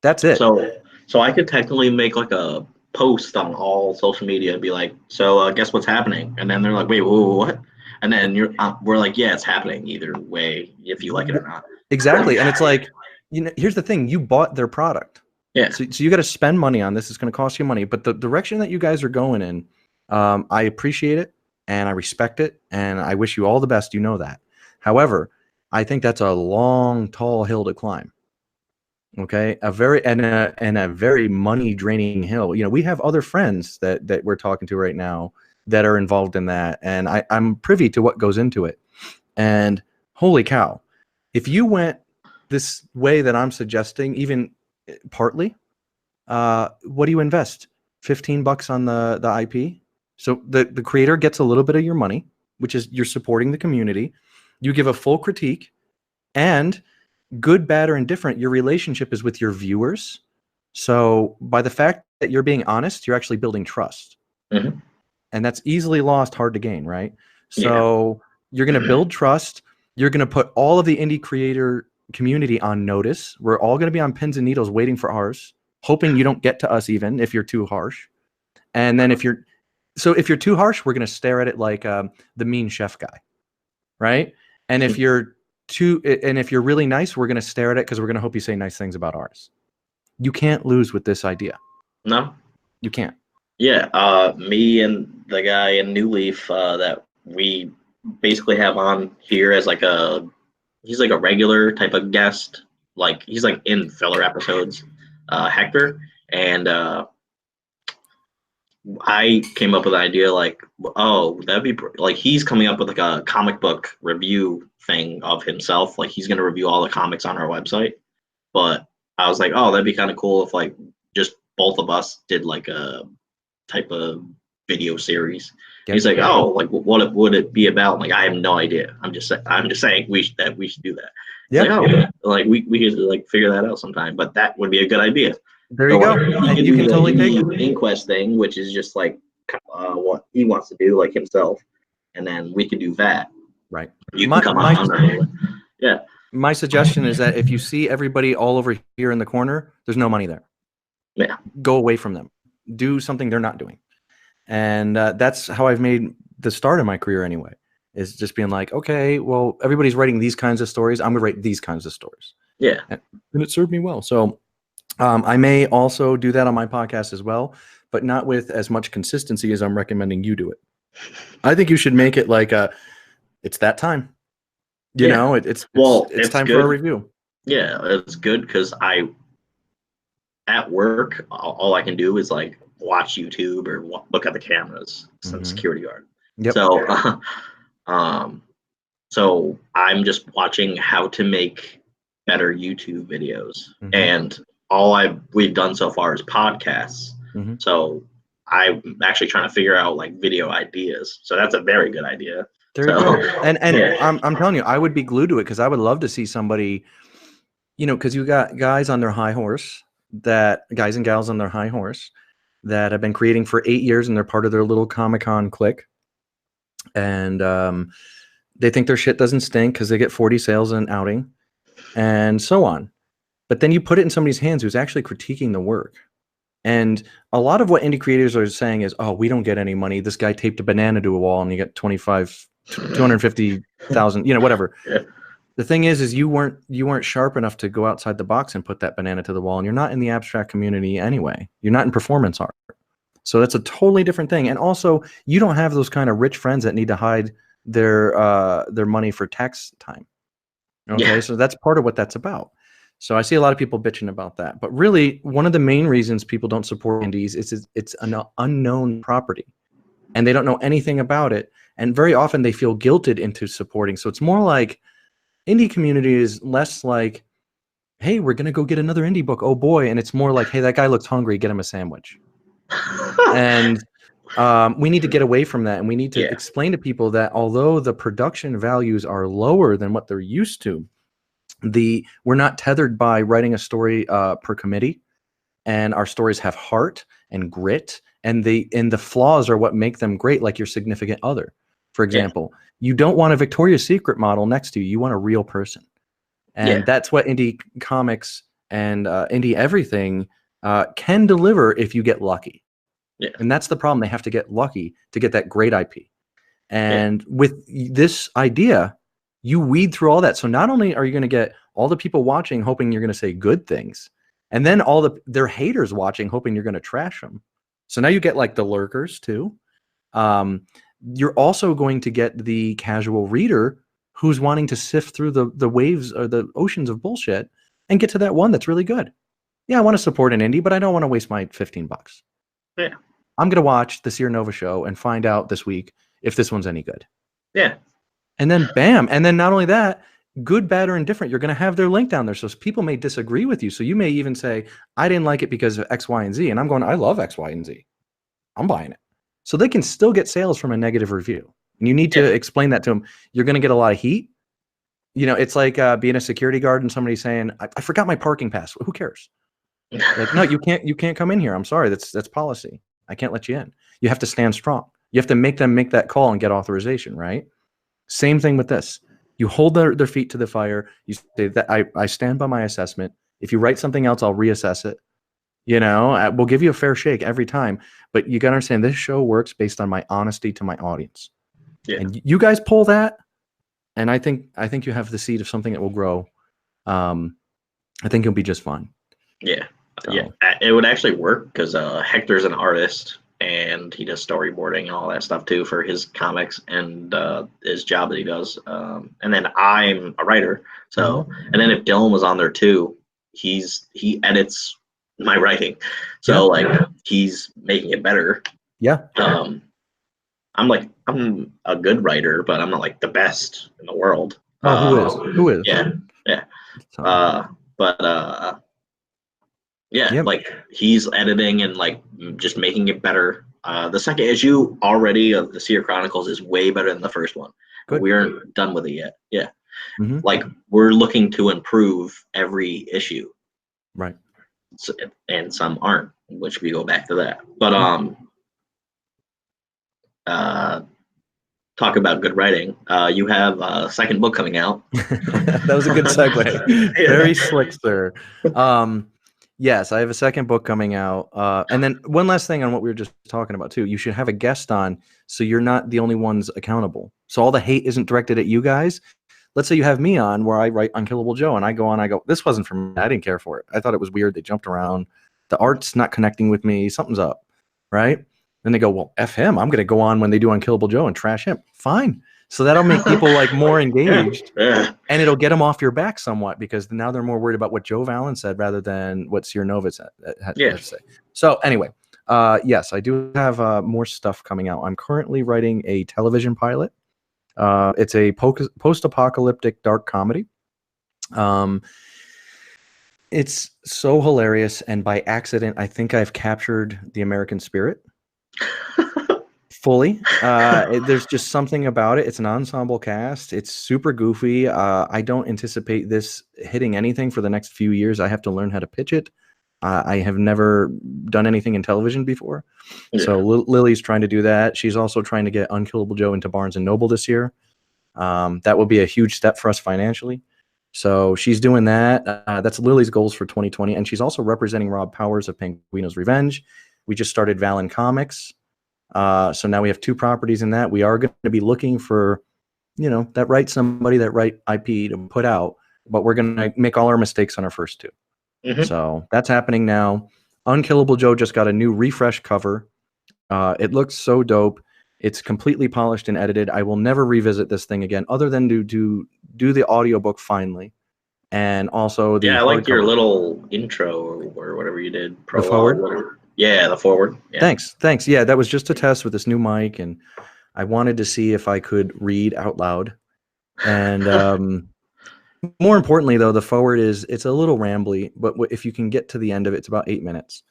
That's it. So I could technically make like a post on all social media and be like, so guess what's happening? And then they're like, wait, whoa, what? And then we're like, yeah, it's happening either way, if you like it or not. Exactly. And it's like, here's the thing. You bought their product. Yeah. So you got to spend money on this. It's going to cost you money. But the direction that you guys are going in, I appreciate it and I respect it. And I wish you all the best. You know that. However, I think that's a long, tall hill to climb. Okay. A very money draining hill. We have other friends that we're talking to right now that are involved in that. And I'm privy to what goes into it. And holy cow, if you went this way that I'm suggesting, even partly, what do you invest? $15 on the IP. So the creator gets a little bit of your money, which is you're supporting the community. You give a full critique, and good, bad, or indifferent, your relationship is with your viewers. So by the fact that you're being honest, you're actually building trust. Mm-hmm. And that's easily lost, hard to gain, right? So you're going to build trust. You're going to put all of the indie creator community on notice. We're all going to be on pins and needles waiting for ours, hoping you don't get to us even if you're too harsh. And then if you're too harsh, we're going to stare at it like the mean chef guy, right? And if you're really nice, we're going to stare at it because we're going to hope you say nice things about ours. You can't lose with this idea. No, you can't. Yeah, me and the guy in New Leaf that we basically have on here as he's like a regular type of guest. Like he's like in filler episodes, Hector. And I came up with an idea like, oh, that'd be like he's coming up with like a comic book review thing of himself. Like he's gonna review all the comics on our website. But I was like, oh, that'd be kind of cool if like just both of us did like a type of video series. He's like, oh, like what would it be about? Like I have no idea. I'm just saying we should do that. Yeah. Like, oh, like we could like figure that out sometime. But that would be a good idea. There you go. Like, And you can totally take it. Inquest thing, which is just like what he wants to do, like himself, and then we can do that. Right. You can come on. Yeah. My suggestion is that if you see everybody all over here in the corner, there's no money there. Yeah. Go away from them. Do something they're not doing. And that's how I've made the start of my career anyway, is just being like, okay, well, everybody's writing these kinds of stories. I'm going to write these kinds of stories. Yeah. And it served me well. So I may also do that on my podcast as well, but not with as much consistency as I'm recommending you do it. I think you should make it like it's that time. You know, it's time good. for a review. Yeah, it's good because at work, all I can do is like watch YouTube or look at the cameras. Since security guard. Yep. So I'm just watching how to make better YouTube videos, and all we've done so far is podcasts. So I'm actually trying to figure out like video ideas. So that's a very good idea. There you go. And yeah. I'm telling you, I would be glued to it because I would love to see somebody, you know, because you got guys on their high horse, guys and gals on their high horse that have been creating for 8 years and they're part of their little Comic-Con clique. And they think their shit doesn't stink because they get 40 sales an outing and so on. But then you put it in somebody's hands who's actually critiquing the work. And a lot of what indie creators are saying is, oh, we don't get any money. This guy taped a banana to a wall and you get 250,000, you know, whatever. Yeah. The thing is you weren't sharp enough to go outside the box and put that banana to the wall. And you're not in the abstract community anyway. You're not in performance art. So that's a totally different thing. And also you don't have those kind of rich friends that need to hide their money for tax time. Okay. Yeah. So that's part of what that's about. So I see a lot of people bitching about that. But really, one of the main reasons people don't support indies is it's an unknown property. And they don't know anything about it. And very often they feel guilted into supporting. So it's more like indie community is less like, hey, we're going to go get another indie book. Oh, boy. And it's more like, hey, that guy looks hungry. Get him a sandwich. And we need to get away from that. And we need to explain to people that although the production values are lower than what they're used to, we're not tethered by writing a story per committee, and our stories have heart and grit, and the flaws are what make them great, like your significant other. For example, you don't want a Victoria's Secret model next to you. You want a real person. And that's what indie comics and indie everything can deliver if you get lucky. Yeah. And that's the problem. They have to get lucky to get that great IP. And with this idea, you weed through all that. So not only are you going to get all the people watching hoping you're going to say good things, and then all their haters watching hoping you're going to trash them. So now you get like the lurkers too. You're also going to get the casual reader who's wanting to sift through the waves or the oceans of bullshit and get to that one that's really good. Yeah, I want to support an indie, but I don't want to waste my $15. Yeah. I'm going to watch the SeerNova show and find out this week if this one's any good. Yeah. And then bam. And then not only that, good, bad, or indifferent, you're going to have their link down there. So people may disagree with you. So you may even say, I didn't like it because of X, Y, and Z. And I'm going, I love X, Y, and Z. I'm buying it. So they can still get sales from a negative review. And you need to explain that to them. You're going to get a lot of heat. You know, it's like being a security guard and somebody saying, I forgot my parking pass. Who cares? Like, no, you can't come in here. I'm sorry. That's policy. I can't let you in. You have to stand strong. You have to make them make that call and get authorization, right? Same thing with this. You hold their feet to the fire. You say that I stand by my assessment. If you write something else, I'll reassess it. You know, we'll give you a fair shake every time. But you got to understand this show works based on my honesty to my audience. Yeah. And you guys pull that, and I think you have the seed of something that will grow. I think you'll be just fine. Yeah. So. Yeah, it would actually work because Hector's an artist and he does storyboarding and all that stuff too for his comics and his job that he does. And then I'm a writer. So, and then if Dylan was on there too, he edits my writing. So like he's making it better. Yeah. I'm a good writer, but I'm not like the best in the world. Oh, who is? Who is? Yeah. So, Yeah, yep. like he's editing and like just making it better. The second issue already of the Seer Chronicles is way better than the first one. Good. We aren't done with it yet. Yeah. Mm-hmm. Like we're looking to improve every issue. Right. So, and some aren't, which we go back to that. But talk about good writing. You have a second book coming out. That was a good segue. Very slick, sir. Yes, I have a second book coming out. And then one last thing on what we were just talking about too. You should have a guest on, so you're not the only ones accountable. So all the hate isn't directed at you guys. Let's say you have me on where I write Unkillable Joe, and I go on, I go, this wasn't for me. I didn't care for it. I thought it was weird. They jumped around. The art's not connecting with me. Something's up, right? Then they go, well, F him. I'm going to go on when they do Unkillable Joe and trash him. Fine. So that'll make people like more engaged, and it'll get them off your back somewhat, because now they're more worried about what Joe Vallen said rather than what SeerNova had to say. So anyway, yes, I do have more stuff coming out. I'm currently writing a television pilot. It's a post-apocalyptic dark comedy. It's so hilarious, and by accident, I think I've captured the American spirit fully. There's just something about it. It's an ensemble cast. It's super goofy. I don't anticipate this hitting anything for the next few years. I have to learn how to pitch it. I have never done anything in television before. Yeah. So Lily's trying to do that. She's also trying to get Unkillable Joe into Barnes & Noble this year. That will be a huge step for us financially. So she's doing that. That's Lily's goals for 2020. And she's also representing Rob Powers of Penguino's Revenge. We just started Vallen Comics. So now we have 2 properties in that. We are going to be looking for, that right somebody, that right IP to put out. But we're going to make all our mistakes on our first 2. Mm-hmm. So that's happening now. Unkillable Joe just got a new refresh cover. It looks so dope. It's completely polished and edited. I will never revisit this thing again, other than to do the audiobook finally. And also the I liked your little intro or whatever you did. The forward? Yeah, the forward. Yeah. Thanks. Yeah, that was just a test with this new mic, and I wanted to see if I could read out loud. And more importantly, though, the forward it's a little rambly, but if you can get to the end of it, it's about 8 minutes.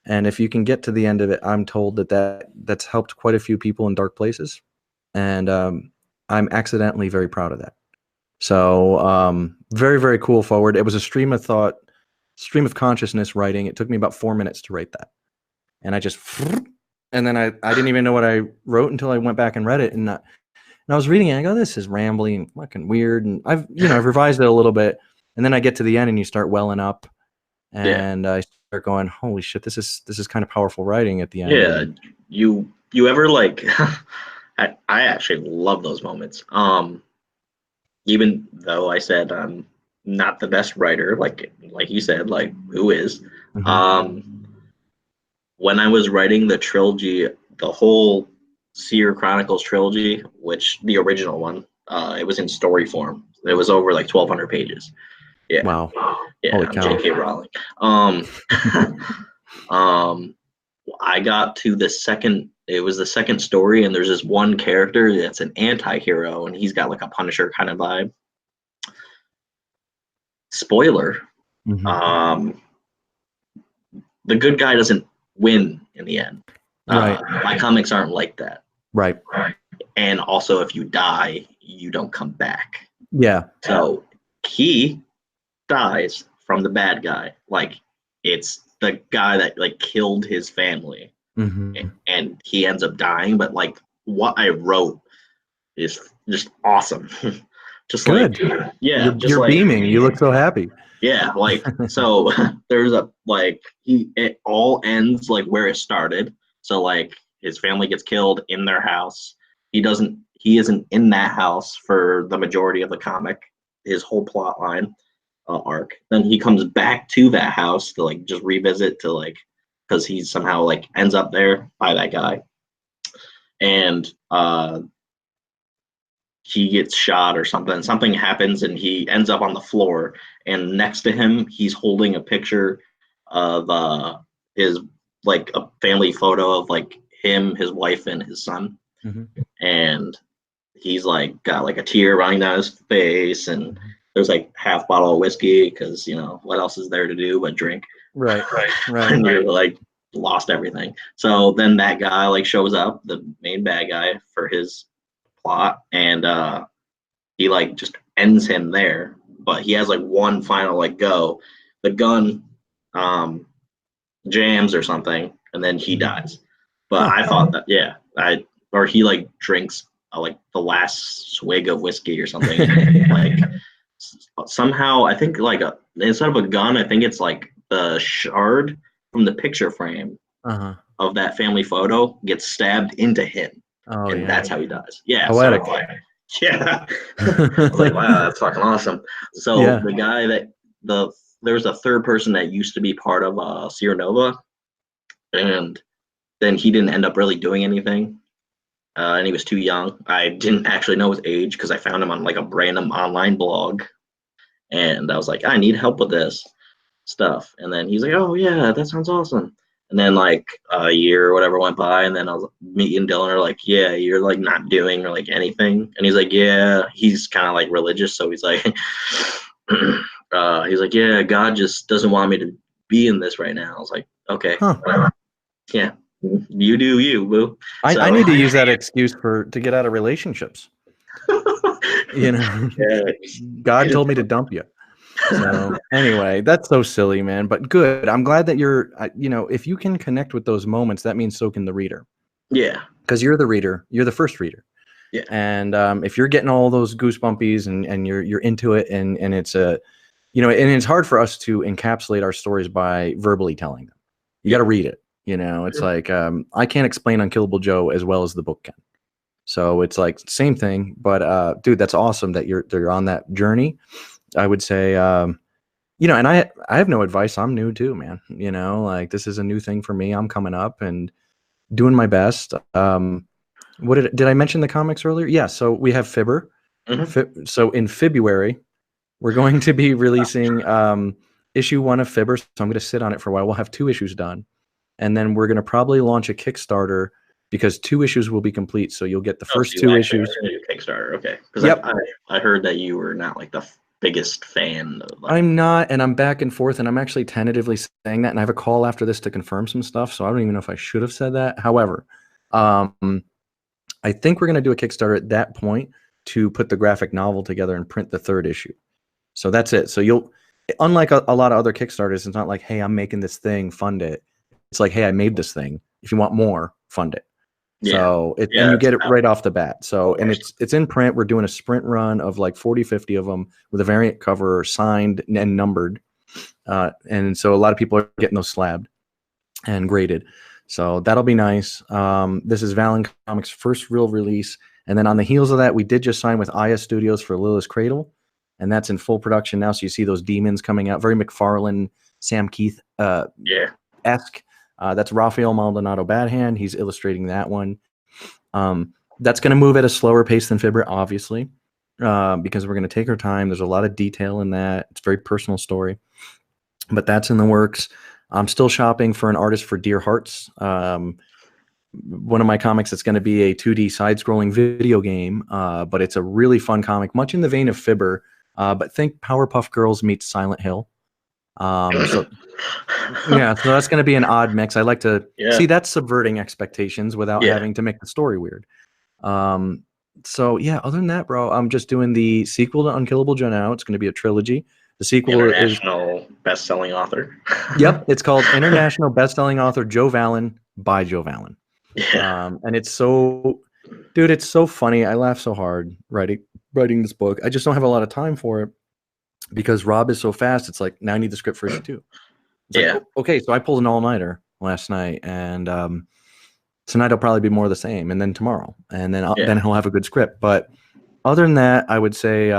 And if you can get to the end of it, I'm told that's helped quite a few people in dark places. And I'm accidentally very proud of that. So very, very cool forward. It was a stream of consciousness writing. It took me about 4 minutes to write that. And and then I didn't even know what I wrote until I went back and read it. And I was reading it, and I go, this is rambly and fucking weird. And I've revised it a little bit. And then I get to the end, and you start welling up. And I start going, holy shit, this is kind of powerful writing at the end. Yeah, you ever like? I actually love those moments. Even though I said I'm not the best writer, like you said, like who is? Mm-hmm. When I was writing the trilogy, the whole Seer Chronicles trilogy, which the original one, it was in story form. It was over like 1,200 pages. Yeah. Wow. Yeah, I'm J.K. Rowling. I got to the second. It was the second story, and there's this one character that's an anti-hero, and he's got like a Punisher kind of vibe. Spoiler. Mm-hmm. The good guy doesn't win in the end. Right. My comics aren't like that. Right. And also, if you die, you don't come back. Yeah. So he dies from the bad guy. Like it's the guy that like killed his family. Mm-hmm. And he ends up dying, but like what I wrote is just awesome. Just good. Like, yeah, you're like, beaming. You look so happy. Yeah, like so there's a like it all ends like where it started. So like his family gets killed in their house. He isn't in that house for the majority of the comic, his whole plot line arc. Then he comes back to that house to like just revisit to like, because he somehow like ends up there by that guy, and he gets shot or something happens, and he ends up on the floor, and next to him he's holding a picture of his like a family photo of like him, his wife, and his son, Mm-hmm. and he's like got like a tear running down his face, and there's like half bottle of whiskey because what else is there to do but drink? Right. And you're like lost everything. So then that guy like shows up, the main bad guy for his plot, and he like just ends him there. But he has like one final like go. The gun jams or something, and then he dies. But I thought that or he like drinks like the last swig of whiskey or something, and like somehow I think like instead of a gun, I think it's like the shard from the picture frame of that family photo gets stabbed into him, and that's how he dies. Yeah, poetic. So, yeah. I was like, wow, that's fucking awesome. So the guy there was a third person that used to be part of SeerNova, and then he didn't end up really doing anything, and he was too young. I didn't actually know his age because I found him on like a random online blog, and I was like, I need help with this stuff. And then he's like, oh yeah, that sounds awesome. And then like a year or whatever went by, and then I was me and Dylan are like, yeah, you're like not doing or like anything. And he's like, yeah, he's kind of like religious, so he's like, he's like, yeah, God just doesn't want me to be in this right now. I was like, okay, yeah, you do you, boo. I need to use that excuse to get out of relationships. God told me to dump you. So anyway, that's so silly, man. But good. I'm glad that you're, if you can connect with those moments, that means so can the reader. Yeah. Because you're the reader. You're the first reader. Yeah. And if you're getting all those goosebumpies and you're into it, and it's and it's hard for us to encapsulate our stories by verbally telling them. You got to read it. It's like I can't explain Unkillable Joe as well as the book can. So it's like same thing. But dude, that's awesome that you're on that journey. I would say, and I have no advice. I'm new too, man. Like this is a new thing for me. I'm coming up and doing my best. What did I mention the comics earlier? Yeah. So we have Fibber. So in February, we're going to be releasing issue 1 of Fibber. So I'm going to sit on it for a while. We'll have 2 issues done, and then we're going to probably launch a Kickstarter because 2 issues will be complete. So you'll get the first 2 issues. Kickstarter, okay? Because I heard that you were not like the biggest fan of I'm not, and I'm back and forth, and I'm actually tentatively saying that, and I have a call after this to confirm some stuff, so I don't even know if I should have said that. However, I think we're going to do a Kickstarter at that point to put the graphic novel together and print the 3rd issue. So that's it. So you'll, unlike a lot of other Kickstarters, it's not like, hey, I'm making this thing, fund it. It's like, hey, I made this thing. If you want more, fund it. Yeah. So and you get it right off the bat. So, and it's in print. We're doing a sprint run of like 40, 50 of them with a variant cover signed and numbered. And so a lot of people are getting those slabbed and graded. So that'll be nice. This is Vallen Comics' first real release. And then on the heels of that, we did just sign with Aya Studios for Lilith's Cradle. And that's in full production now. So you see those demons coming out. Very McFarlane, Sam Keith-esque. That's Rafael Maldonado Badhand. He's illustrating that one. That's going to move at a slower pace than Fibber, obviously, because we're going to take our time. There's a lot of detail in that. It's a very personal story. But that's in the works. I'm still shopping for an artist for Dear Hearts. One of my comics that's going to be a 2D side-scrolling video game, but it's a really fun comic, much in the vein of Fibber, but think Powerpuff Girls meets Silent Hill. So that's going to be an odd mix. I like to see that's subverting expectations without having to make the story weird. So yeah, other than that, bro, I'm just doing the sequel to Unkillable Joe now. It's going to be a trilogy. The sequel International best-selling author. Yep, it's called International Best-Selling Author Joe Vallen by Joe Vallen. Yeah. And it's so, dude, it's so funny. I laugh so hard writing this book. I just don't have a lot of time for it because Rob is so fast. It's like, now I need the script for issue 2. It's like, okay, so I pulled an all-nighter last night, and tonight will probably be more of the same, and then tomorrow, and then then he'll have a good script. But other than that, I would say,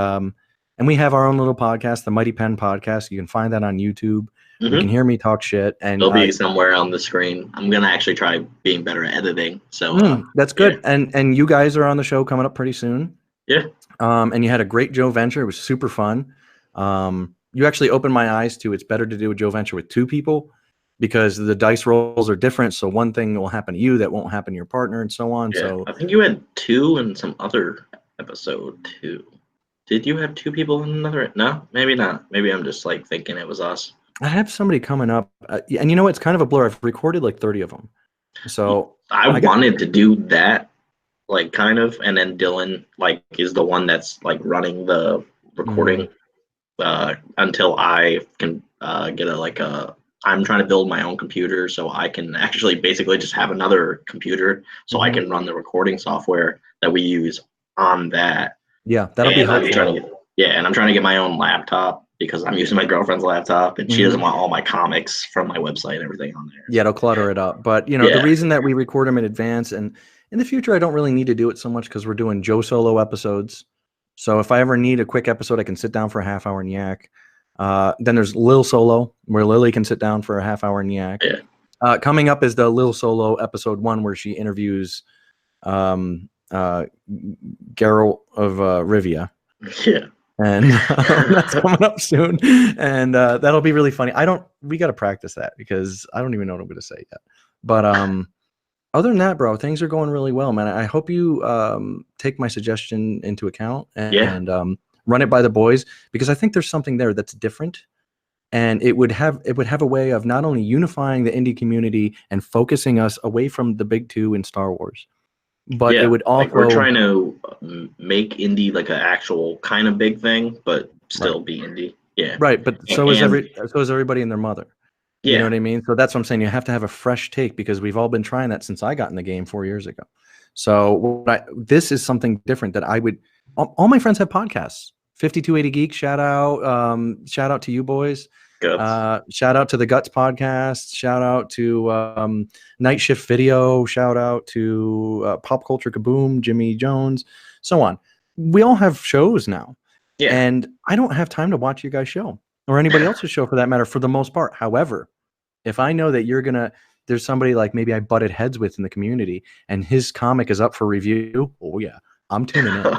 and we have our own little podcast, the Mighty Pen Podcast. You can find that on YouTube. You can hear me talk shit, and it'll be somewhere on the screen. I'm gonna actually try being better at editing. So that's good. Yeah. And you guys are on the show coming up pretty soon. Yeah. And you had a great Joe Venture. It was super fun. You actually opened my eyes to it's better to do a Joe Venture with 2 people because the dice rolls are different. So one thing will happen to you that won't happen to your partner, and so on. Yeah, So I think you had 2 in some other episode too. Did you have 2 people in another? No, maybe not. Maybe I'm just like thinking it was us. I have somebody coming up, and you know, it's kind of a blur. I've recorded like 30 of them. So I wanted to do that, like kind of, and then Dylan like is the one that's like running the recording until I can get I'm trying to build my own computer so I can actually basically just have another computer so I can run the recording software that we use on that. Yeah, that'll be helpful. And I'm trying to get my own laptop because I'm using my girlfriend's laptop and she doesn't want all my comics from my website and everything on there. Yeah, it'll clutter it up. But you know, the reason that we record them in advance, and in the future I don't really need to do it so much because we're doing Joe solo episodes. So if I ever need a quick episode, I can sit down for a half hour and yak. Then there's Lil Solo, where Lily can sit down for a half hour and yak. Yeah. Coming up is the Lil Solo episode 1, where she interviews Geralt of Rivia. Yeah. And that's coming up soon. And that'll be really funny. We got to practice that because I don't even know what I'm going to say yet. But other than that, bro, things are going really well, man. I hope you take my suggestion into account and run it by the boys, because I think there's something there that's different, and it would have a way of not only unifying the indie community and focusing us away from the big 2 in Star Wars, but it would also, we're trying to make indie like an actual kind of big thing, but still be indie. Yeah. Right, but so is everybody and their mother. You know what I mean? So that's what I'm saying. You have to have a fresh take, because we've all been trying that since I got in the game 4 years ago. So this is something different that I would. All my friends have podcasts. 5280 Geek, shout out to you boys. Shout out to the Guts podcast. Shout out to Night Shift Video. Shout out to Pop Culture Kaboom, Jimmy Jones, so on. We all have shows now, and I don't have time to watch you guys' show or anybody else's show for that matter, for the most part. However, if I know that there's somebody like maybe I butted heads with in the community, and his comic is up for review, oh yeah, I'm tuning in.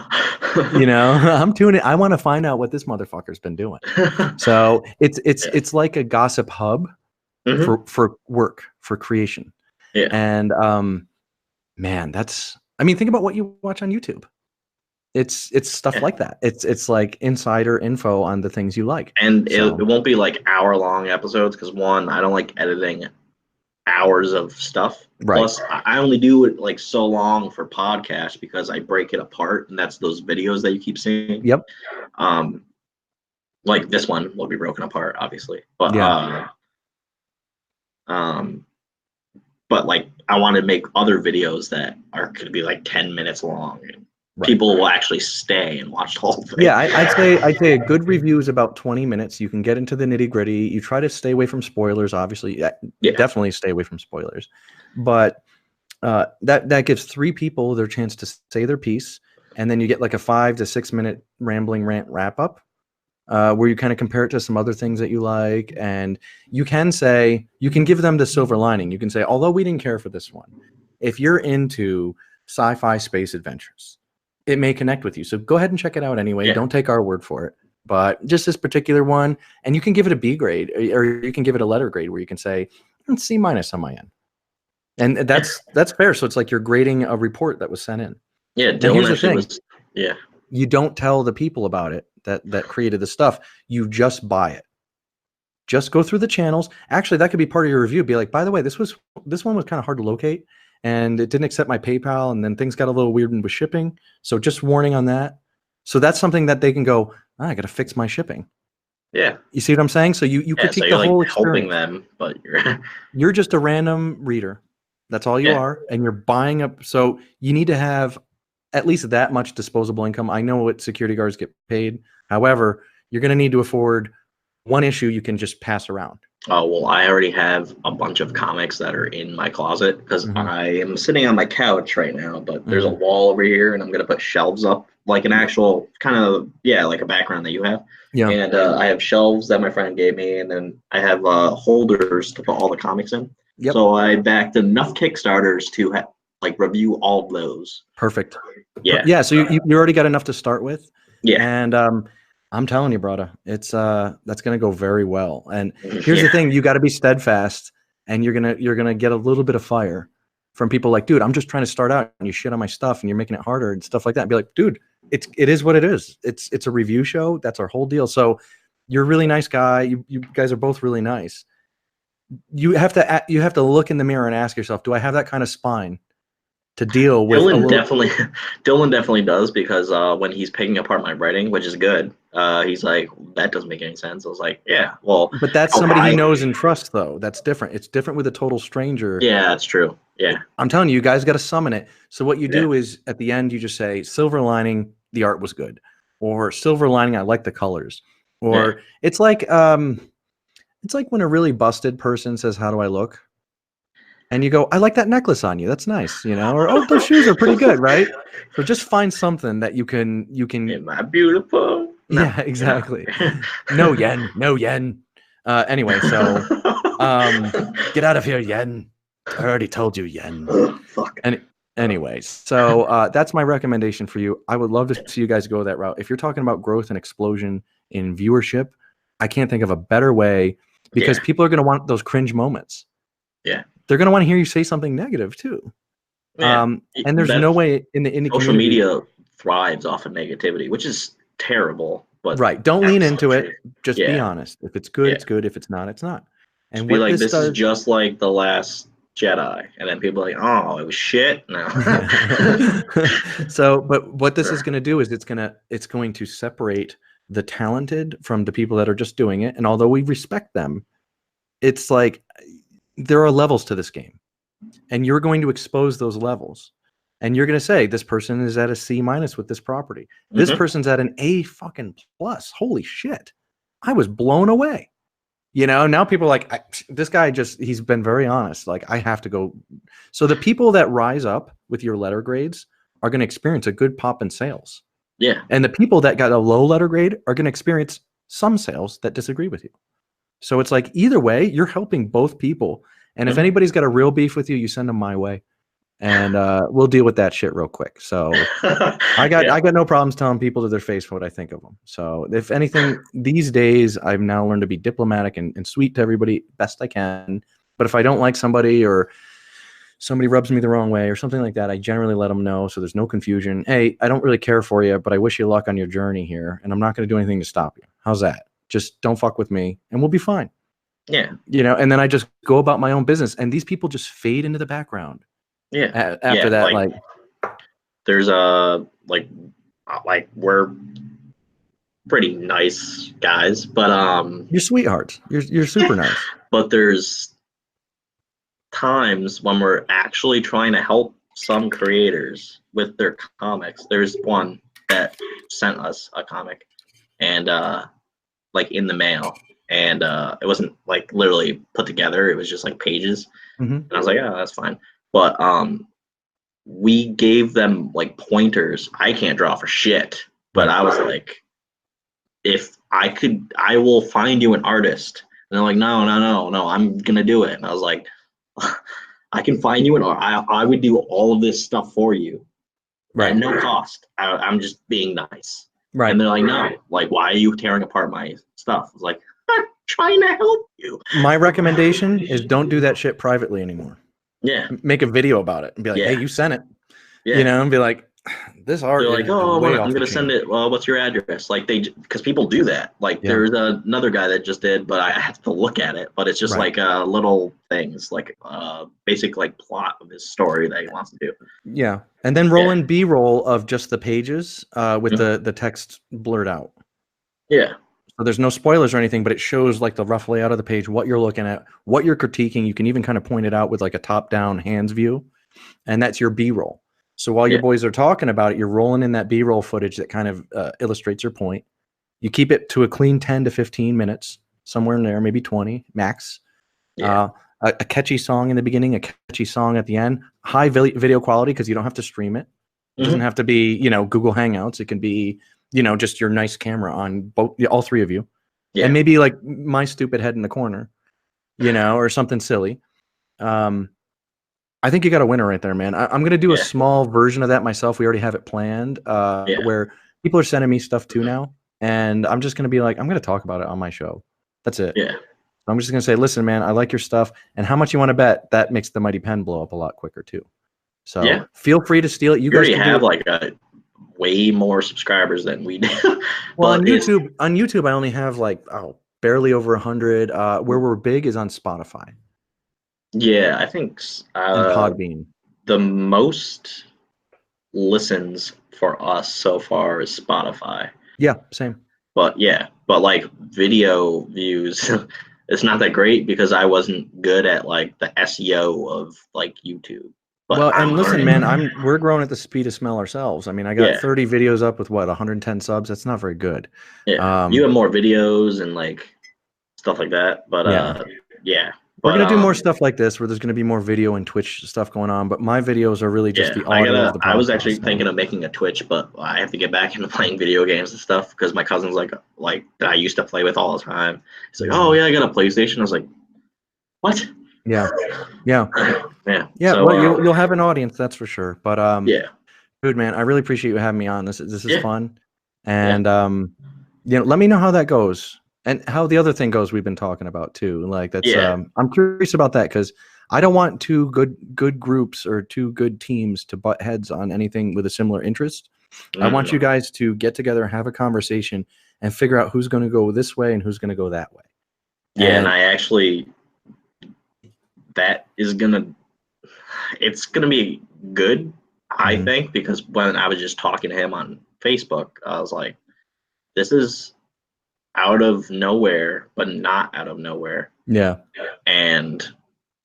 I'm tuning in. I want to find out what this motherfucker's been doing. So it's like a gossip hub for work, for creation. Yeah. And man, think about what you watch on YouTube. It's stuff like that. It's like insider info on the things you like. And it won't be like hour-long episodes, because one, I don't like editing hours of stuff. Right. Plus, I only do it like so long for podcasts because I break it apart, and that's those videos that you keep seeing. Yep. Like this one will be broken apart, obviously. But but like I want to make other videos that are going to be like 10 minutes long. Right. People will actually stay and watch the whole thing. Yeah, I'd say a good review is about 20 minutes. You can get into the nitty gritty. You try to stay away from spoilers, obviously. Definitely stay away from spoilers. But that gives 3 people their chance to say their piece, and then you get like a 5 to 6 minute rambling rant wrap up, where you kind of compare it to some other things that you like, and you can give them the silver lining. You can say, although we didn't care for this one, if you're into sci-fi space adventures, it may connect with you. So go ahead and check it out anyway. Don't take our word for it. But just this particular one, and you can give it a B grade, or you can give it a letter grade, where you can say C- on my end. And that's fair. So it's like you're grading a report that was sent in. Yeah, Dylan actually was. Yeah. You don't tell the people about it that created the stuff. You just buy it. Just go through the channels. Actually, that could be part of your review. Be like, by the way, this one was kind of hard to locate, and it didn't accept my PayPal, and then things got a little weird with shipping. So just warning on that. So that's something that they can go, I got to fix my shipping. Yeah. You see what I'm saying? So you critique the whole experience. Helping them, but you're just a random reader. That's all you are, and you're buying up. So you need to have at least that much disposable income. I know what security guards get paid. However, you're going to need to afford one issue you can just pass around. Oh, well, I already have a bunch of comics that are in my closet, because I am sitting on my couch right now, but there's a wall over here, and I'm going to put shelves up, like an actual kind of, like a background that you have. Yeah. And I have shelves that my friend gave me, and then I have holders to put all the comics in. Yep. So I backed enough Kickstarters to review all of those. Perfect. Yeah. Yeah. So you already got enough to start with. Yeah. And I'm telling you, brother, it's that's going to go very well. And here's the thing: you got to be steadfast. and you're gonna get a little bit of fire from people like, dude, I'm just trying to start out, and you shit on my stuff, and you're making it harder and stuff like that. And be like, dude, it is what it is. It's a review show. That's our whole deal. So you're a really nice guy. You guys are both really nice. You have to look in the mirror and ask yourself, do I have that kind of spine to deal with? Dylan definitely does, because when he's picking apart my writing, which is good, he's like, that doesn't make any sense. I was like, yeah, well, but that's somebody he knows and trusts, though. That's different. It's different with a total stranger. Yeah, that's true. Yeah, I'm telling you, you guys got to summon it. So what you do is at the end, you just say, silver lining, the art was good, or silver lining, I like the colors, or it's like when a really busted person says, how do I look? And you go, I like that necklace on you. That's nice, you know, or, oh, those shoes are pretty good, right? So just find something that you can. Am I beautiful? No. Yeah, exactly. No yen, no yen. Anyway, so get out of here, yen. I already told you, yen. Fuck. And anyways, so that's my recommendation for you. I would love to see you guys go that route. If you're talking about growth and explosion in viewership, I can't think of a better way, because people are going to want those cringe moments. Yeah. They're going to want to hear you say something negative too. Yeah. And there's no way in the social media thrives off of negativity, which is terrible. But right. Don't lean into it. Just be honest. If it's good, it's good. If it's not, it's not. And just be like, this is just like The Last Jedi. And then people are like, oh, it was shit. No. So, but what this is going to do is it's going to separate the talented from the people that are just doing it. And although we respect them, it's like, there are levels to this game, and you're going to expose those levels, and you're going to say, this person is at a C- with this property. This person's at an A fucking plus. Holy shit. I was blown away. You know, now people are like, this guy he's been very honest. Like, I have to go. So the people that rise up with your letter grades are going to experience a good pop in sales. Yeah. And the people that got a low letter grade are going to experience some sales that disagree with you. So it's like, either way, you're helping both people. And if anybody's got a real beef with you, you send them my way, and we'll deal with that shit real quick. So I got no problems telling people to their face what I think of them. So if anything, these days I've now learned to be diplomatic and sweet to everybody best I can. But if I don't like somebody, or somebody rubs me the wrong way or something like that, I generally let them know, so there's no confusion. Hey, I don't really care for you, but I wish you luck on your journey here, and I'm not going to do anything to stop you. How's that? Just don't fuck with me, and we'll be fine. Yeah. You know, and then I just go about my own business, and these people just fade into the background. Yeah. After that, like there's like we're pretty nice guys, but you're sweethearts. You're super nice. But there's times when we're actually trying to help some creators with their comics. There's one that sent us a comic, and like in the mail, and it wasn't like literally put together, it was just like pages. And I was like, oh, that's fine. But we gave them like pointers. I can't draw for shit, but I was like, if I could, I will find you an artist. And they're like, no, I'm gonna do it. And I was like, I can find you an art. I would do all of this stuff for you, right? At no cost. I'm just being nice. Right. And they're like, no, like, why are you tearing apart my stuff? I was like, I'm trying to help you. My recommendation is don't do that shit privately anymore. Yeah. Make a video about it and be like, hey, you sent it. Yeah. You know, and be like, this art. They're like, oh, I'm going to send it. Well, what's your address? Like, because people do that. Like, there's another guy that just did, but I have to look at it. But it's just like little things, like basic like plot of his story that he wants to do. Yeah. And then roll in B-roll of just the pages with the text blurred out. Yeah. So there's no spoilers or anything, but it shows like the rough layout of the page, what you're looking at, what you're critiquing. You can even kind of point it out with like a top-down hands view, and that's your B-roll. So while your boys are talking about it, you're rolling in that B-roll footage that kind of illustrates your point. You keep it to a clean 10 to 15 minutes, somewhere in there, maybe 20 max. Yeah. A catchy song in the beginning, a catchy song at the end. High video quality, because you don't have to stream it. It doesn't have to be, you know, Google Hangouts. It can be, you know, just your nice camera on all three of you. Yeah. And maybe like my stupid head in the corner, you know, or something silly. I think you got a winner right there, man. I'm going to do a small version of that myself. We already have it planned where people are sending me stuff too now. And I'm just going to be like, I'm going to talk about it on my show. That's it. Yeah. I'm just gonna say, listen, man, I like your stuff, and how much you want to bet? That makes the Mighty Pen blow up a lot quicker too. So feel free to steal it. You guys already can have do like way more subscribers than we do. well, on YouTube, I only have like barely over 100. Where we're big is on Spotify. Yeah, I think And Podbean. The most listens for us so far is Spotify. Yeah, same. But like video views, it's not that great because I wasn't good at like the SEO of like YouTube. But well, and listen, man, we're growing at the speed of smell ourselves. I mean, I got 30 videos up with 110 subs. That's not very good. Yeah, you have more videos and like stuff like that. But we're gonna do more stuff like this where there's gonna be more video and Twitch stuff going on. But my videos are really just the audio of the podcast. I was actually thinking of making a Twitch, but I have to get back into playing video games and stuff because my cousin's like that I used to play with all the time. He's like, oh yeah, I got a PlayStation. I was like, what? Yeah. So, well, you'll have an audience, that's for sure. But dude, man, I really appreciate you having me on. This is fun, and let me know how that goes and how the other thing goes we've been talking about too. Like that's I'm curious about that because I don't want two good groups or two good teams to butt heads on anything with a similar interest. I want you guys to get together, have a conversation, and figure out who's going to go this way and who's going to go that way. And I actually. It's gonna be good, I think, because when I was just talking to him on Facebook, I was like, this is out of nowhere, but not out of nowhere. Yeah. And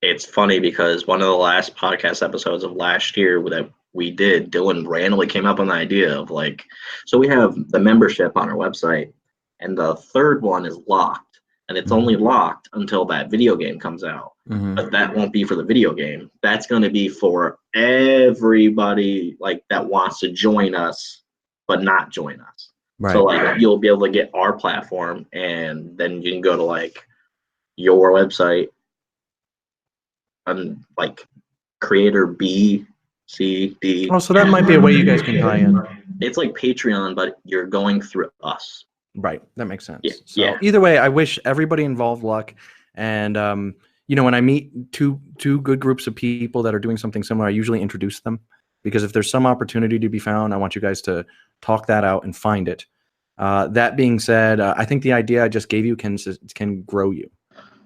it's funny because one of the last podcast episodes of last year that we did, Dylan randomly came up on the idea of like, so we have the membership on our website, and the third one is locked. And it's only locked until that video game comes out. But that won't be for the video game. That's going to be for everybody like that wants to join us, but not join us. Right. So like you'll be able to get our platform, and then you can go to like your website and like creator B, C, D. Oh, so that might be a way you guys can tie in. It's like Patreon, but you're going through us. Right, that makes sense. So either way, I wish everybody involved luck. And when I meet two good groups of people that are doing something similar, I usually introduce them because if there's some opportunity to be found, I want you guys to talk that out and find it. That being said, I think the idea I just gave you can grow you.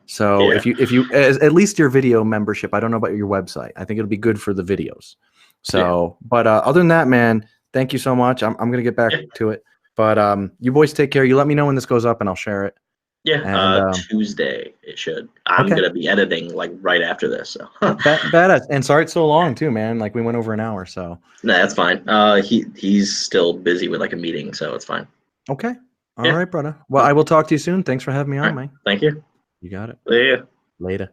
So if you at least your video membership, I don't know about your website. I think it'll be good for the videos. So, but other than that, man, thank you so much. I'm gonna get back to it. But you boys take care. You let me know when this goes up and I'll share it. Yeah, and, Tuesday it should. I'm going to be editing like right after this. So. Badass. And sorry it's so long too, man. Like we went over an hour, so. No, that's fine. He's still busy with like a meeting, so it's fine. Okay. All right, brother. Well, I will talk to you soon. Thanks for having me on, man. Thank you. You got it. Yeah. Later.